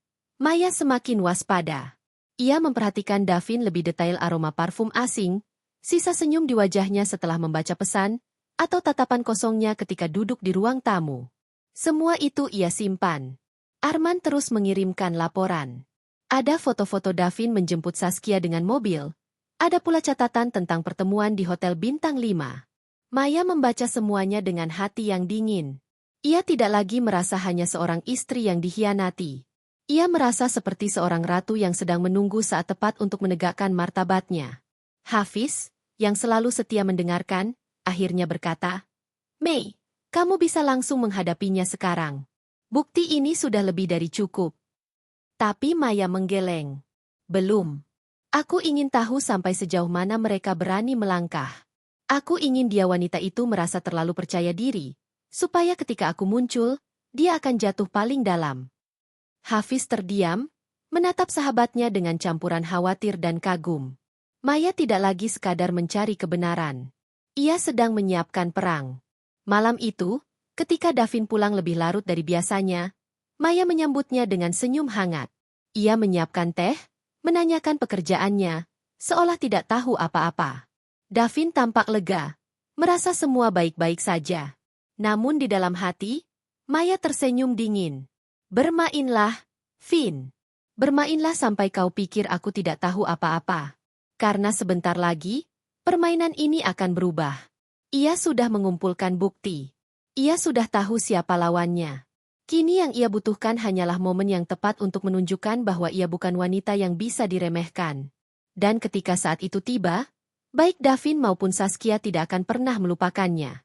Maya semakin waspada. Ia memperhatikan Davin lebih detail aroma parfum asing, sisa senyum di wajahnya setelah membaca pesan, atau tatapan kosongnya ketika duduk di ruang tamu. Semua itu ia simpan. Arman terus mengirimkan laporan. Ada foto-foto Davin menjemput Saskia dengan mobil. Ada pula catatan tentang pertemuan di Hotel Bintang 5. Maya membaca semuanya dengan hati yang dingin. Ia tidak lagi merasa hanya seorang istri yang dikhianati. Ia merasa seperti seorang ratu yang sedang menunggu saat tepat untuk menegakkan martabatnya. Hafiz, yang selalu setia mendengarkan, akhirnya berkata, "Mei, kamu bisa langsung menghadapinya sekarang. Bukti ini sudah lebih dari cukup." Tapi Maya menggeleng. "Belum. Aku ingin tahu sampai sejauh mana mereka berani melangkah. Aku ingin dia wanita itu merasa terlalu percaya diri, supaya ketika aku muncul, dia akan jatuh paling dalam." Hafiz terdiam, menatap sahabatnya dengan campuran khawatir dan kagum. Maya tidak lagi sekadar mencari kebenaran. Ia sedang menyiapkan perang. Malam itu, ketika Davin pulang lebih larut dari biasanya, Maya menyambutnya dengan senyum hangat. Ia menyiapkan teh, menanyakan pekerjaannya, seolah tidak tahu apa-apa. Davin tampak lega, merasa semua baik-baik saja. Namun di dalam hati, Maya tersenyum dingin. "Bermainlah, Vin. Bermainlah sampai kau pikir aku tidak tahu apa-apa. Karena sebentar lagi, permainan ini akan berubah." Ia sudah mengumpulkan bukti. Ia sudah tahu siapa lawannya. Kini yang ia butuhkan hanyalah momen yang tepat untuk menunjukkan bahwa ia bukan wanita yang bisa diremehkan. Dan ketika saat itu tiba, baik Davin maupun Saskia tidak akan pernah melupakannya.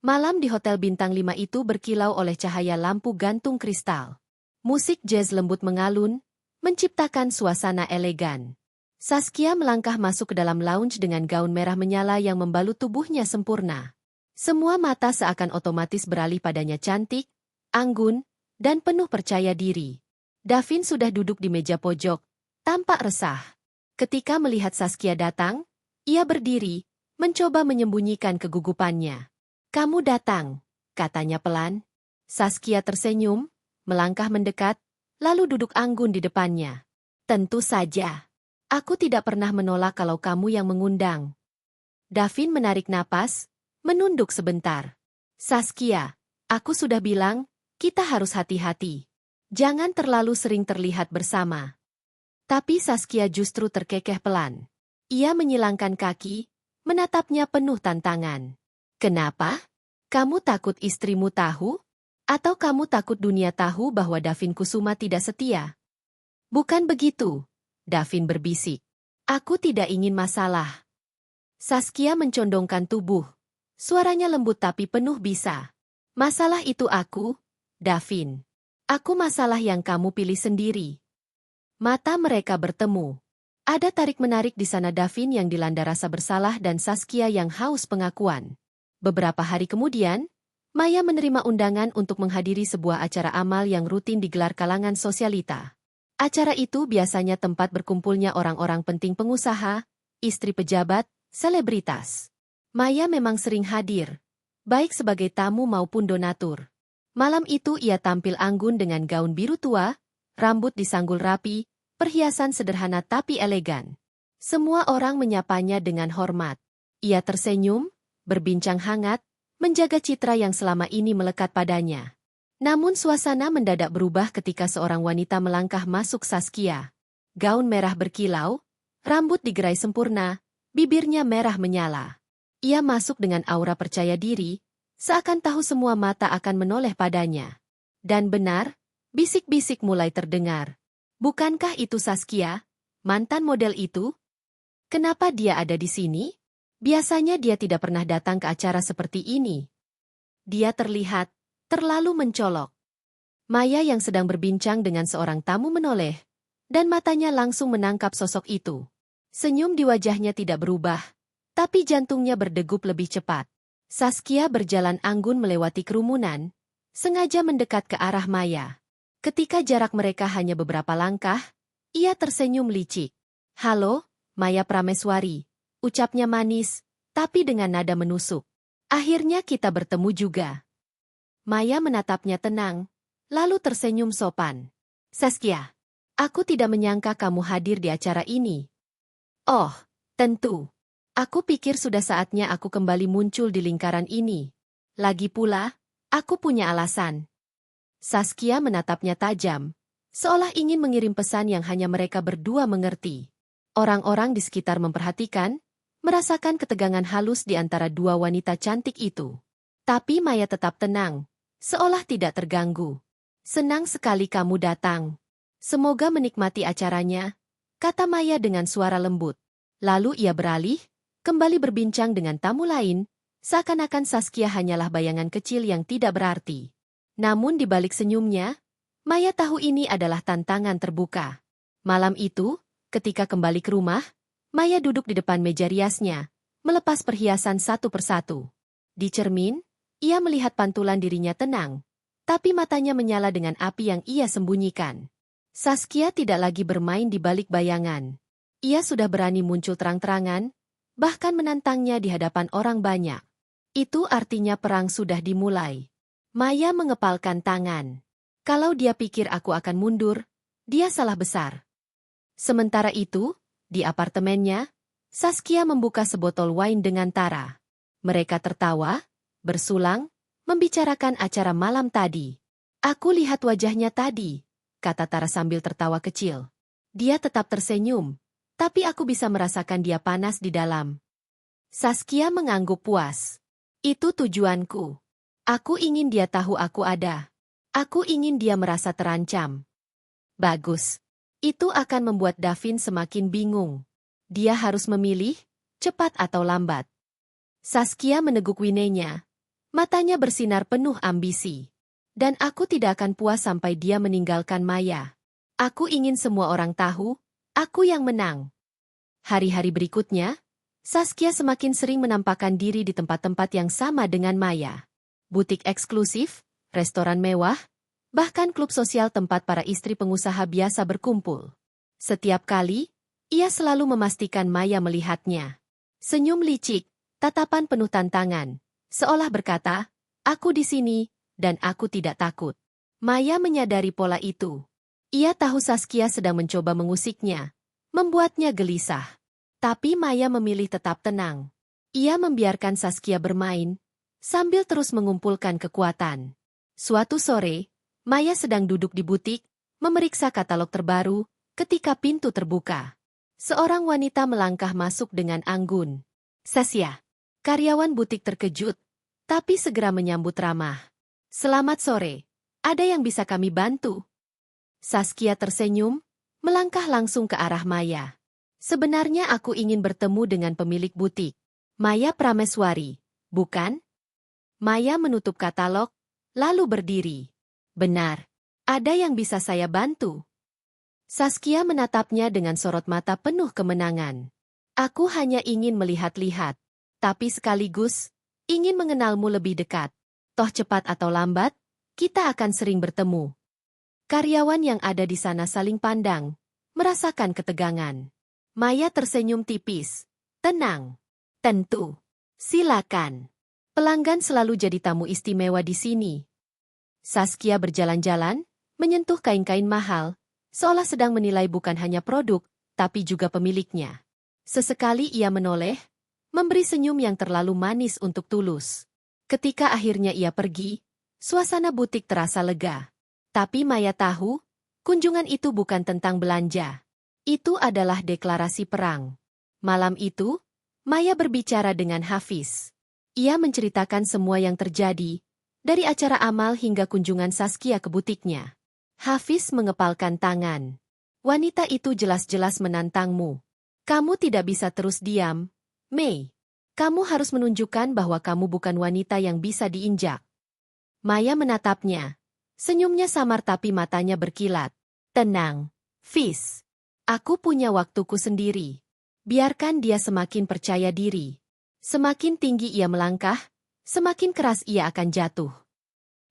Malam di Hotel Bintang 5 itu berkilau oleh cahaya lampu gantung kristal. Musik jazz lembut mengalun, menciptakan suasana elegan. Saskia melangkah masuk ke dalam lounge dengan gaun merah menyala yang membalut tubuhnya sempurna. Semua mata seakan otomatis beralih padanya cantik, anggun, dan penuh percaya diri. Davin sudah duduk di meja pojok, tampak resah. Ketika melihat Saskia datang, ia berdiri, mencoba menyembunyikan kegugupannya. "Kamu datang," katanya pelan. Saskia tersenyum, melangkah mendekat, lalu duduk anggun di depannya. "Tentu saja. Aku tidak pernah menolak kalau kamu yang mengundang." Davin menarik napas, menunduk sebentar. "Saskia, aku sudah bilang, kita harus hati-hati. Jangan terlalu sering terlihat bersama." Tapi Saskia justru terkekeh pelan. Ia menyilangkan kaki, menatapnya penuh tantangan. "Kenapa? Kamu takut istrimu tahu? Atau kamu takut dunia tahu bahwa Davin Kusuma tidak setia?" "Bukan begitu," Davin berbisik. "Aku tidak ingin masalah." Saskia mencondongkan tubuh. Suaranya lembut tapi penuh bisa. "Masalah itu aku, Davin. Aku masalah yang kamu pilih sendiri." Mata mereka bertemu. Ada tarik-menarik di sana, Davin yang dilanda rasa bersalah dan Saskia yang haus pengakuan. Beberapa hari kemudian, Maya menerima undangan untuk menghadiri sebuah acara amal yang rutin digelar kalangan sosialita. Acara itu biasanya tempat berkumpulnya orang-orang penting, pengusaha, istri pejabat, selebritas. Maya memang sering hadir, baik sebagai tamu maupun donatur. Malam itu ia tampil anggun dengan gaun biru tua, rambut disanggul rapi, perhiasan sederhana tapi elegan. Semua orang menyapanya dengan hormat. Ia tersenyum, berbincang hangat, menjaga citra yang selama ini melekat padanya. Namun suasana mendadak berubah ketika seorang wanita melangkah masuk Saskia. Gaun merah berkilau, rambut digerai sempurna, bibirnya merah menyala. Ia masuk dengan aura percaya diri, seakan tahu semua mata akan menoleh padanya. Dan benar, bisik-bisik mulai terdengar. "Bukankah itu Saskia, mantan model itu? Kenapa dia ada di sini? Biasanya dia tidak pernah datang ke acara seperti ini." Dia terlihat terlalu mencolok. Maya yang sedang berbincang dengan seorang tamu menoleh, dan matanya langsung menangkap sosok itu. Senyum di wajahnya tidak berubah, tapi jantungnya berdegup lebih cepat. Saskia berjalan anggun melewati kerumunan, sengaja mendekat ke arah Maya. Ketika jarak mereka hanya beberapa langkah, ia tersenyum licik. "Halo, Maya Prameswari," ucapnya manis, tapi dengan nada menusuk. "Akhirnya kita bertemu juga." Maya menatapnya tenang, lalu tersenyum sopan. "Saskia, aku tidak menyangka kamu hadir di acara ini." "Oh, tentu. Aku pikir sudah saatnya aku kembali muncul di lingkaran ini. Lagi pula, aku punya alasan." Saskia menatapnya tajam, seolah ingin mengirim pesan yang hanya mereka berdua mengerti. Orang-orang di sekitar memperhatikan, merasakan ketegangan halus di antara dua wanita cantik itu. Tapi Maya tetap tenang, seolah tidak terganggu. "Senang sekali kamu datang. Semoga menikmati acaranya," kata Maya dengan suara lembut. Lalu ia beralih, kembali berbincang dengan tamu lain, seakan-akan Saskia hanyalah bayangan kecil yang tidak berarti. Namun di balik senyumnya, Maya tahu ini adalah tantangan terbuka. Malam itu, ketika kembali ke rumah, Maya duduk di depan meja riasnya, melepas perhiasan satu persatu. Di cermin, ia melihat pantulan dirinya tenang, tapi matanya menyala dengan api yang ia sembunyikan. Saskia tidak lagi bermain di balik bayangan. Ia sudah berani muncul terang-terangan, bahkan menantangnya di hadapan orang banyak. Itu artinya perang sudah dimulai. Maya mengepalkan tangan. Kalau dia pikir aku akan mundur, dia salah besar. Sementara itu, di apartemennya, Saskia membuka sebotol wine dengan Tara. Mereka tertawa, bersulang, membicarakan acara malam tadi. "Aku lihat wajahnya tadi," kata Tara sambil tertawa kecil. "Dia tetap tersenyum, tapi aku bisa merasakan dia panas di dalam." Saskia mengangguk puas. "Itu tujuanku. Aku ingin dia tahu aku ada. Aku ingin dia merasa terancam." "Bagus. Itu akan membuat Davin semakin bingung. Dia harus memilih, cepat atau lambat." Saskia meneguk winenya. Matanya bersinar penuh ambisi. "Dan aku tidak akan puas sampai dia meninggalkan Maya. Aku ingin semua orang tahu, aku yang menang." Hari-hari berikutnya, Saskia semakin sering menampakkan diri di tempat-tempat yang sama dengan Maya. Butik eksklusif, restoran mewah, bahkan klub sosial tempat para istri pengusaha biasa berkumpul. Setiap kali, ia selalu memastikan Maya melihatnya. Senyum licik, tatapan penuh tantangan, seolah berkata, "Aku di sini, dan aku tidak takut." Maya menyadari pola itu. Ia tahu Saskia sedang mencoba mengusiknya, membuatnya gelisah. Tapi Maya memilih tetap tenang. Ia membiarkan Saskia bermain, sambil terus mengumpulkan kekuatan. Suatu sore, Maya sedang duduk di butik, memeriksa katalog terbaru, ketika pintu terbuka. Seorang wanita melangkah masuk dengan anggun. "Saskia." Karyawan butik terkejut, tapi segera menyambut ramah. "Selamat sore. Ada yang bisa kami bantu?" Saskia tersenyum, melangkah langsung ke arah Maya. "Sebenarnya aku ingin bertemu dengan pemilik butik. Maya Prameswari, bukan?" Maya menutup katalog, lalu berdiri. "Benar. Ada yang bisa saya bantu?" Saskia menatapnya dengan sorot mata penuh kemenangan. "Aku hanya ingin melihat-lihat, tapi sekaligus ingin mengenalmu lebih dekat. Toh cepat atau lambat, kita akan sering bertemu." Karyawan yang ada di sana saling pandang, merasakan ketegangan. Maya tersenyum tipis. "Tenang. Tentu. Silakan. Pelanggan selalu jadi tamu istimewa di sini." Saskia berjalan-jalan, menyentuh kain-kain mahal, seolah sedang menilai bukan hanya produk, tapi juga pemiliknya. Sesekali ia menoleh, memberi senyum yang terlalu manis untuk tulus. Ketika akhirnya ia pergi, suasana butik terasa lega. Tapi Maya tahu, kunjungan itu bukan tentang belanja. Itu adalah deklarasi perang. Malam itu, Maya berbicara dengan Hafiz. Ia menceritakan semua yang terjadi, dari acara amal hingga kunjungan Saskia ke butiknya. Hafiz mengepalkan tangan. "Wanita itu jelas-jelas menantangmu. Kamu tidak bisa terus diam, Mei. Kamu harus menunjukkan bahwa kamu bukan wanita yang bisa diinjak." Maya menatapnya. Senyumnya samar tapi matanya berkilat. Tenang, Fis. Aku punya waktuku sendiri. Biarkan dia semakin percaya diri. Semakin tinggi ia melangkah, semakin keras ia akan jatuh.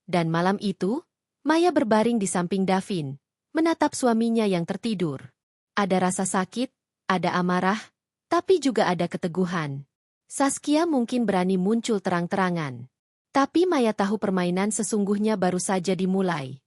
Dan malam itu, Maya berbaring di samping Davin, menatap suaminya yang tertidur. Ada rasa sakit, ada amarah, tapi juga ada keteguhan. Saskia mungkin berani muncul terang-terangan. Tapi Maya tahu permainan sesungguhnya baru saja dimulai.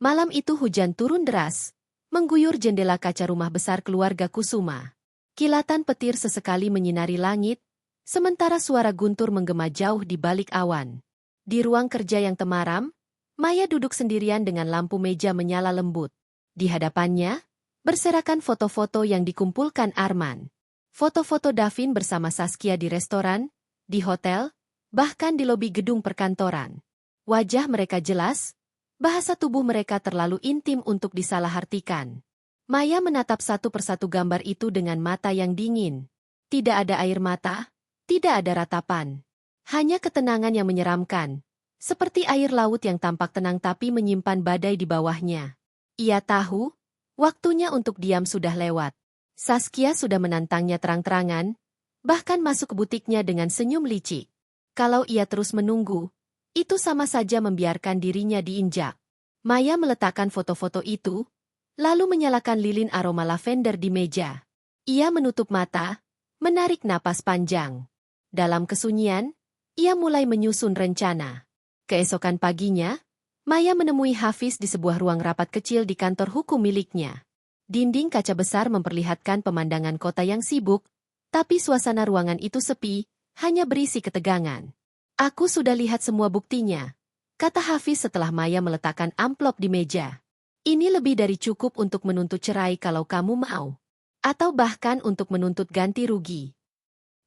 Malam itu hujan turun deras, mengguyur jendela kaca rumah besar keluarga Kusuma. Kilatan petir sesekali menyinari langit, sementara suara guntur menggema jauh di balik awan. Di ruang kerja yang temaram, Maya duduk sendirian dengan lampu meja menyala lembut. Di hadapannya, berserakan foto-foto yang dikumpulkan Arman. Foto-foto Davin bersama Saskia di restoran, di hotel, bahkan di lobi gedung perkantoran. Wajah mereka jelas, bahasa tubuh mereka terlalu intim untuk disalahartikan. Maya menatap satu persatu gambar itu dengan mata yang dingin. Tidak ada air mata, tidak ada ratapan. Hanya ketenangan yang menyeramkan, seperti air laut yang tampak tenang tapi menyimpan badai di bawahnya. Ia tahu, waktunya untuk diam sudah lewat. Saskia sudah menantangnya terang-terangan, bahkan masuk ke butiknya dengan senyum licik. Kalau ia terus menunggu, itu sama saja membiarkan dirinya diinjak. Maya meletakkan foto-foto itu, lalu menyalakan lilin aroma lavender di meja. Ia menutup mata, menarik napas panjang. Dalam kesunyian, ia mulai menyusun rencana. Keesokan paginya, Maya menemui Hafiz di sebuah ruang rapat kecil di kantor hukum miliknya. Dinding kaca besar memperlihatkan pemandangan kota yang sibuk, tapi suasana ruangan itu sepi, hanya berisi ketegangan. Aku sudah lihat semua buktinya, kata Hafiz setelah Maya meletakkan amplop di meja. Ini lebih dari cukup untuk menuntut cerai kalau kamu mau. Atau bahkan untuk menuntut ganti rugi.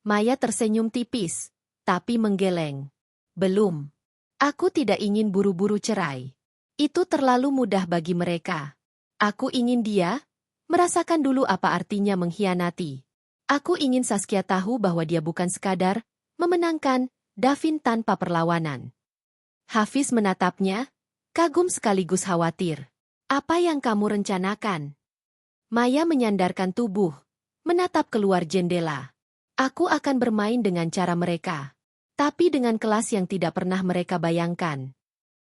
Maya tersenyum tipis, tapi menggeleng. Belum. Aku tidak ingin buru-buru cerai. Itu terlalu mudah bagi mereka. Aku ingin dia merasakan dulu apa artinya mengkhianati. Aku ingin Saskia tahu bahwa dia bukan sekadar memenangkan Davin tanpa perlawanan. Hafiz menatapnya, kagum sekaligus khawatir. Apa yang kamu rencanakan? Maya menyandarkan tubuh, menatap keluar jendela. Aku akan bermain dengan cara mereka, tapi dengan kelas yang tidak pernah mereka bayangkan.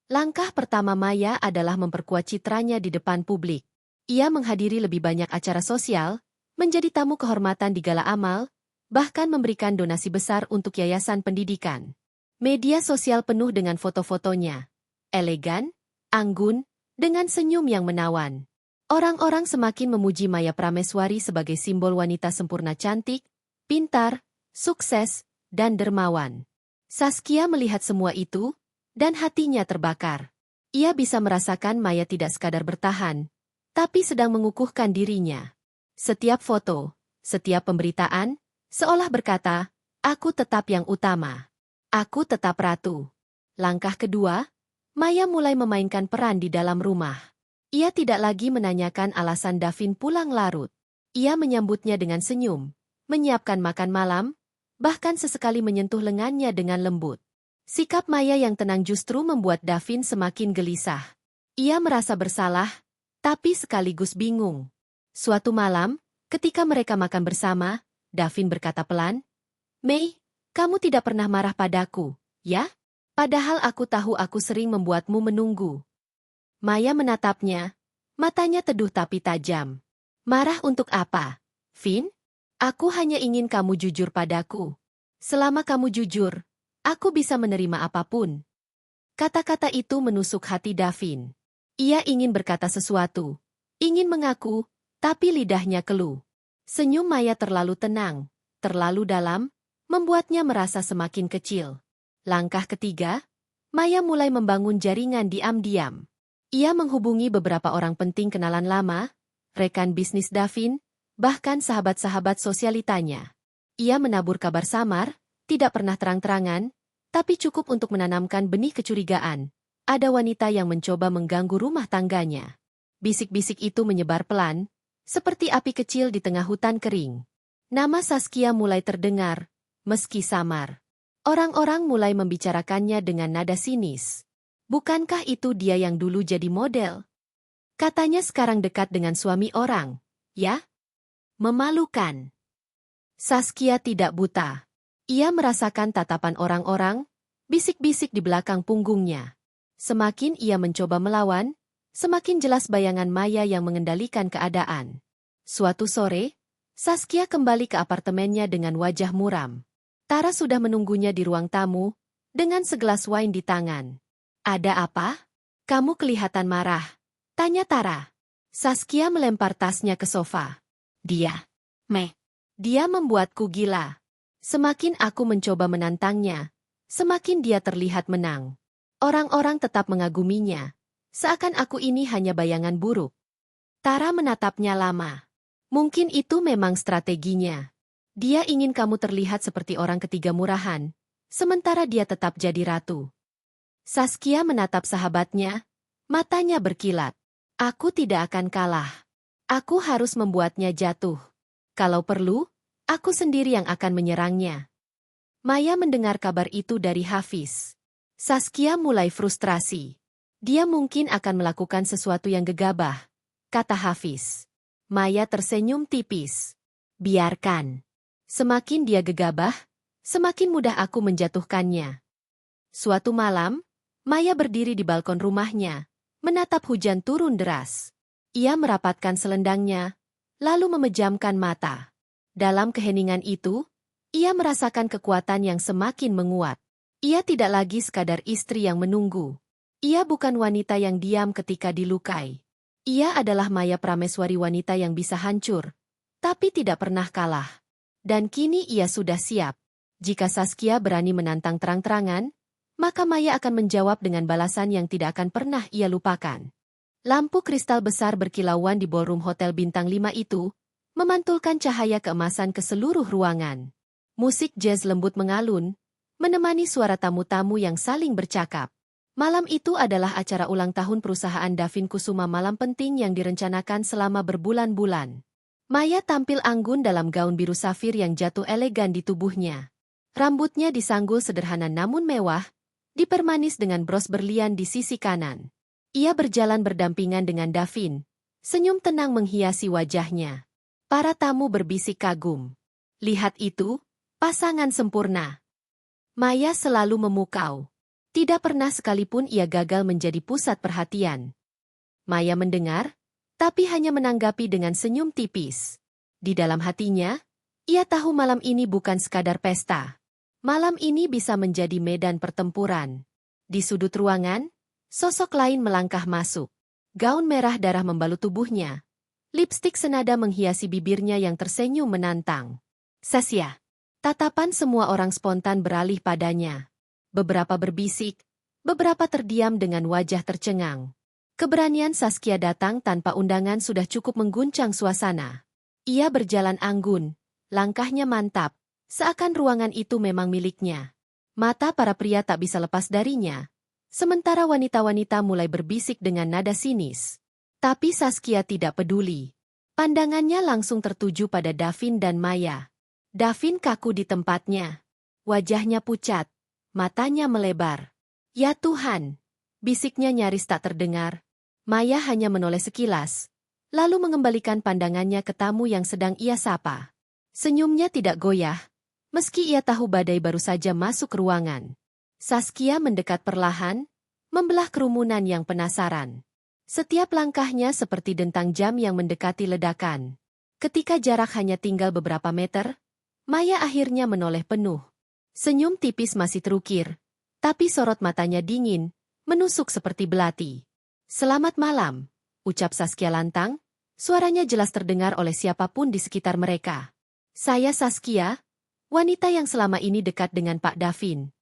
Langkah pertama Maya adalah memperkuat citranya di depan publik. Ia menghadiri lebih banyak acara sosial, menjadi tamu kehormatan di gala amal, bahkan memberikan donasi besar untuk yayasan pendidikan. Media sosial penuh dengan foto-fotonya. Elegan, anggun, dengan senyum yang menawan. Orang-orang semakin memuji Maya Prameswari sebagai simbol wanita sempurna cantik, pintar, sukses, dan dermawan. Saskia melihat semua itu, dan hatinya terbakar. Ia bisa merasakan Maya tidak sekadar bertahan, tapi sedang mengukuhkan dirinya. Setiap foto, setiap pemberitaan, seolah berkata, aku tetap yang utama. Aku tetap ratu. Langkah kedua, Maya mulai memainkan peran di dalam rumah. Ia tidak lagi menanyakan alasan Davin pulang larut. Ia menyambutnya dengan senyum, menyiapkan makan malam, bahkan sesekali menyentuh lengannya dengan lembut. Sikap Maya yang tenang justru membuat Davin semakin gelisah. Ia merasa bersalah, tapi sekaligus bingung. Suatu malam, ketika mereka makan bersama, Davin berkata pelan, "Mei, kamu tidak pernah marah padaku, ya? Padahal aku tahu aku sering membuatmu menunggu." Maya menatapnya, matanya teduh tapi tajam. "Marah untuk apa, Vin? Aku hanya ingin kamu jujur padaku. Selama kamu jujur, aku bisa menerima apapun." Kata-kata itu menusuk hati Davin. Ia ingin berkata sesuatu, ingin mengaku, tapi lidahnya keluh. Senyum Maya terlalu tenang, terlalu dalam, membuatnya merasa semakin kecil. Langkah ketiga, Maya mulai membangun jaringan diam-diam. Ia menghubungi beberapa orang penting kenalan lama, rekan bisnis Davin, bahkan sahabat-sahabat sosialitanya. Ia menabur kabar samar, tidak pernah terang-terangan, tapi cukup untuk menanamkan benih kecurigaan. Ada wanita yang mencoba mengganggu rumah tangganya. Bisik-bisik itu menyebar pelan, seperti api kecil di tengah hutan kering. Nama Saskia mulai terdengar, meski samar. Orang-orang mulai membicarakannya dengan nada sinis. Bukankah itu dia yang dulu jadi model? Katanya sekarang dekat dengan suami orang, ya? Memalukan. Saskia tidak buta. Ia merasakan tatapan orang-orang, bisik-bisik di belakang punggungnya. Semakin ia mencoba melawan, semakin jelas bayangan Maya yang mengendalikan keadaan. Suatu sore, Saskia kembali ke apartemennya dengan wajah muram. Tara sudah menunggunya di ruang tamu, dengan segelas wine di tangan. Ada apa? Kamu kelihatan marah, tanya Tara. Saskia melempar tasnya ke sofa. Dia membuatku gila. Semakin aku mencoba menantangnya, semakin dia terlihat menang. Orang-orang tetap mengaguminya, seakan aku ini hanya bayangan buruk. Tara menatapnya lama. Mungkin itu memang strateginya. Dia ingin kamu terlihat seperti orang ketiga murahan, sementara dia tetap jadi ratu. Saskia menatap sahabatnya, matanya berkilat. Aku tidak akan kalah. Aku harus membuatnya jatuh. Kalau perlu, aku sendiri yang akan menyerangnya. Maya mendengar kabar itu dari Hafiz. Saskia mulai frustrasi. Dia mungkin akan melakukan sesuatu yang gegabah, kata Hafiz. Maya tersenyum tipis. Biarkan. Semakin dia gegabah, semakin mudah aku menjatuhkannya. Suatu malam, Maya berdiri di balkon rumahnya, menatap hujan turun deras. Ia merapatkan selendangnya, lalu memejamkan mata. Dalam keheningan itu, ia merasakan kekuatan yang semakin menguat. Ia tidak lagi sekadar istri yang menunggu. Ia bukan wanita yang diam ketika dilukai. Ia adalah Maya Prameswari, wanita yang bisa hancur, tapi tidak pernah kalah. Dan kini ia sudah siap. Jika Saskia berani menantang terang-terangan, maka Maya akan menjawab dengan balasan yang tidak akan pernah ia lupakan. Lampu kristal besar berkilauan di ballroom Hotel Bintang 5 itu, memantulkan cahaya keemasan ke seluruh ruangan. Musik jazz lembut mengalun, menemani suara tamu-tamu yang saling bercakap. Malam itu adalah acara ulang tahun perusahaan Davin Kusuma, malam penting yang direncanakan selama berbulan-bulan. Maya tampil anggun dalam gaun biru safir yang jatuh elegan di tubuhnya. Rambutnya disanggul sederhana namun mewah, dipermanis dengan bros berlian di sisi kanan. Ia berjalan berdampingan dengan Davin. Senyum tenang menghiasi wajahnya. Para tamu berbisik kagum. Lihat itu, pasangan sempurna. Maya selalu memukau. Tidak pernah sekalipun ia gagal menjadi pusat perhatian. Maya mendengar, tapi hanya menanggapi dengan senyum tipis. Di dalam hatinya, ia tahu malam ini bukan sekadar pesta. Malam ini bisa menjadi medan pertempuran. Di sudut ruangan, sosok lain melangkah masuk. Gaun merah darah membalut tubuhnya. Lipstik senada menghiasi bibirnya yang tersenyum menantang. Saskia. Tatapan semua orang spontan beralih padanya. Beberapa berbisik, beberapa terdiam dengan wajah tercengang. Keberanian Saskia datang tanpa undangan sudah cukup mengguncang suasana. Ia berjalan anggun, langkahnya mantap, seakan ruangan itu memang miliknya. Mata para pria tak bisa lepas darinya, sementara wanita-wanita mulai berbisik dengan nada sinis. Tapi Saskia tidak peduli. Pandangannya langsung tertuju pada Davin dan Maya. Davin kaku di tempatnya. Wajahnya pucat, matanya melebar. Ya Tuhan, bisiknya nyaris tak terdengar. Maya hanya menoleh sekilas, lalu mengembalikan pandangannya ke tamu yang sedang ia sapa. Senyumnya tidak goyah, meski ia tahu badai baru saja masuk ruangan. Saskia mendekat perlahan, membelah kerumunan yang penasaran. Setiap langkahnya seperti dentang jam yang mendekati ledakan. Ketika jarak hanya tinggal beberapa meter, Maya akhirnya menoleh penuh. Senyum tipis masih terukir, tapi sorot matanya dingin, menusuk seperti belati. Selamat malam, ucap Saskia lantang, suaranya jelas terdengar oleh siapapun di sekitar mereka. Saya Saskia, wanita yang selama ini dekat dengan Pak Davin.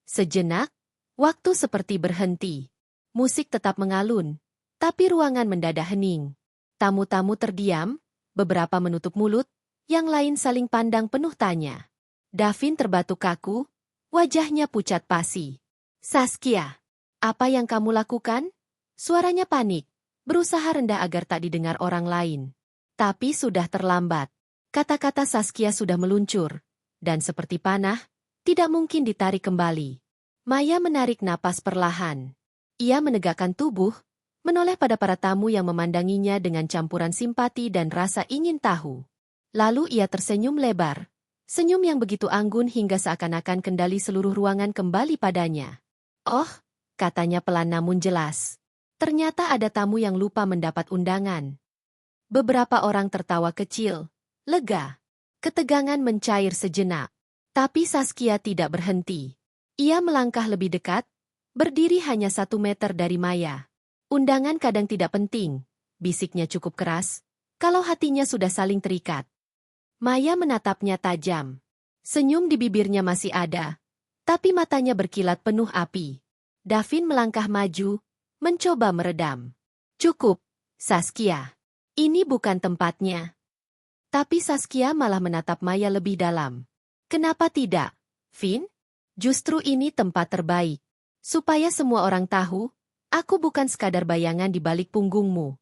Sejenak, waktu seperti berhenti. Musik tetap mengalun, tapi ruangan mendadak hening. Tamu-tamu terdiam, beberapa menutup mulut, yang lain saling pandang penuh tanya. Davin terbatuk kaku, wajahnya pucat pasi. Saskia, apa yang kamu lakukan? Suaranya panik, berusaha rendah agar tak didengar orang lain. Tapi sudah terlambat. Kata-kata Saskia sudah meluncur, dan seperti panah, tidak mungkin ditarik kembali. Maya menarik napas perlahan. Ia menegakkan tubuh, menoleh pada para tamu yang memandanginya dengan campuran simpati dan rasa ingin tahu. Lalu ia tersenyum lebar. Senyum yang begitu anggun hingga seakan-akan kendali seluruh ruangan kembali padanya. "Oh," katanya pelan namun jelas. Ternyata ada tamu yang lupa mendapat undangan. Beberapa orang tertawa kecil, lega. Ketegangan mencair sejenak. Tapi Saskia tidak berhenti. Ia melangkah lebih dekat, berdiri hanya 1 meter dari Maya. "Undangan kadang tidak penting," bisiknya cukup keras, "kalau hatinya sudah saling terikat." Maya menatapnya tajam. Senyum di bibirnya masih ada, tapi matanya berkilat penuh api. Davin melangkah maju, mencoba meredam. "Cukup, Saskia. Ini bukan tempatnya." Tapi Saskia malah menatap Maya lebih dalam. "Kenapa tidak, Vin? Justru ini tempat terbaik. Supaya semua orang tahu, aku bukan sekadar bayangan di balik punggungmu."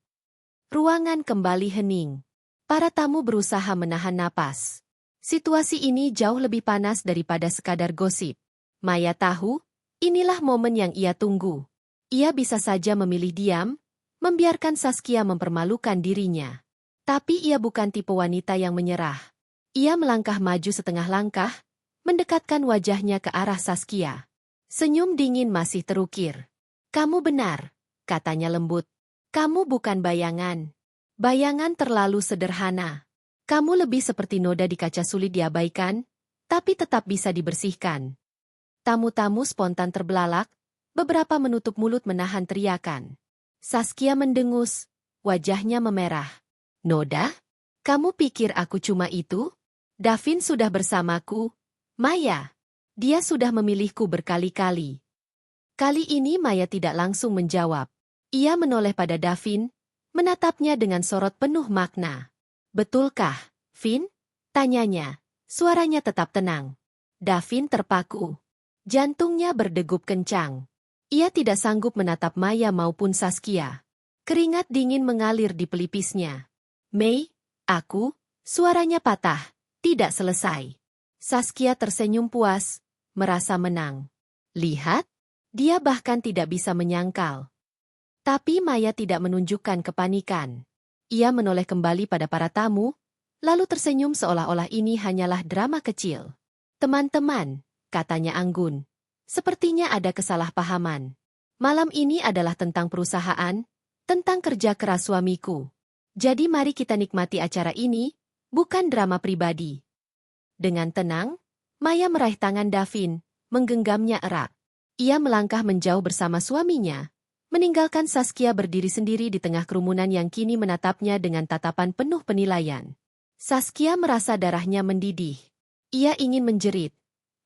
Ruangan kembali hening. Para tamu berusaha menahan napas. Situasi ini jauh lebih panas daripada sekadar gosip. Maya tahu, inilah momen yang ia tunggu. Ia bisa saja memilih diam, membiarkan Saskia mempermalukan dirinya. Tapi ia bukan tipe wanita yang menyerah. Ia melangkah maju setengah langkah, mendekatkan wajahnya ke arah Saskia. Senyum dingin masih terukir. "Kamu benar," katanya lembut. "Kamu bukan bayangan. Bayangan terlalu sederhana. Kamu lebih seperti noda di kaca sulit diabaikan, tapi tetap bisa dibersihkan." Tamu-tamu spontan terbelalak, beberapa menutup mulut menahan teriakan. Saskia mendengus, wajahnya memerah. "Noda? Kamu pikir aku cuma itu? Davin sudah bersamaku, Maya. Dia sudah memilihku berkali-kali." Kali ini Maya tidak langsung menjawab. Ia menoleh pada Davin, menatapnya dengan sorot penuh makna. "Betulkah, Vin?" tanyanya. Suaranya tetap tenang. Davin terpaku. Jantungnya berdegup kencang. Ia tidak sanggup menatap Maya maupun Saskia. Keringat dingin mengalir di pelipisnya. "Mei, aku," suaranya patah, "tidak selesai." Saskia tersenyum puas, merasa menang. Lihat, dia bahkan tidak bisa menyangkal. Tapi Maya tidak menunjukkan kepanikan. Ia menoleh kembali pada para tamu, lalu tersenyum seolah-olah ini hanyalah drama kecil. "Teman-teman," katanya anggun, "sepertinya ada kesalahpahaman. Malam ini adalah tentang perusahaan, tentang kerja keras suamiku. Jadi mari kita nikmati acara ini, bukan drama pribadi." Dengan tenang, Maya meraih tangan Davin, menggenggamnya erat. Ia melangkah menjauh bersama suaminya, meninggalkan Saskia berdiri sendiri di tengah kerumunan yang kini menatapnya dengan tatapan penuh penilaian. Saskia merasa darahnya mendidih. Ia ingin menjerit,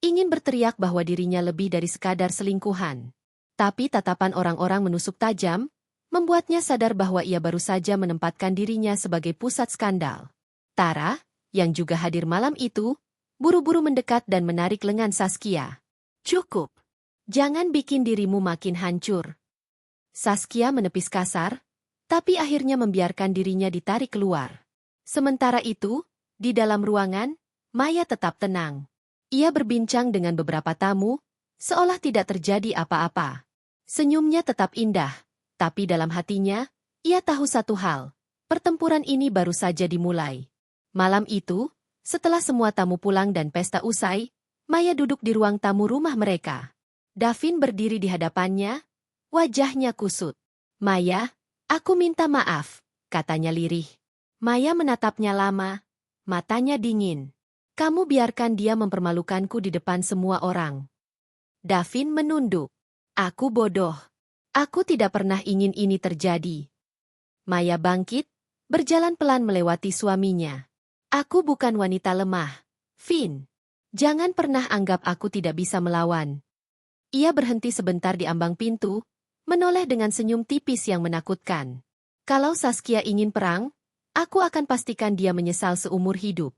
ingin berteriak bahwa dirinya lebih dari sekadar selingkuhan. Tapi tatapan orang-orang menusuk tajam, membuatnya sadar bahwa ia baru saja menempatkan dirinya sebagai pusat skandal. Tara, yang juga hadir malam itu, buru-buru mendekat dan menarik lengan Saskia. "Cukup. Jangan bikin dirimu makin hancur." Saskia menepis kasar, tapi akhirnya membiarkan dirinya ditarik keluar. Sementara itu, di dalam ruangan, Maya tetap tenang. Ia berbincang dengan beberapa tamu, seolah tidak terjadi apa-apa. Senyumnya tetap indah, tapi dalam hatinya, ia tahu satu hal, pertempuran ini baru saja dimulai. Malam itu, setelah semua tamu pulang dan pesta usai, Maya duduk di ruang tamu rumah mereka. Davin berdiri di hadapannya, wajahnya kusut. "Maya, aku minta maaf," katanya lirih. Maya menatapnya lama, matanya dingin. "Kamu biarkan dia mempermalukanku di depan semua orang." Davin menunduk. "Aku bodoh. Aku tidak pernah ingin ini terjadi." Maya bangkit, berjalan pelan melewati suaminya. "Aku bukan wanita lemah, Vin. Jangan pernah anggap aku tidak bisa melawan." Ia berhenti sebentar di ambang pintu, menoleh dengan senyum tipis yang menakutkan. "Kalau Saskia ingin perang, aku akan pastikan dia menyesal seumur hidup."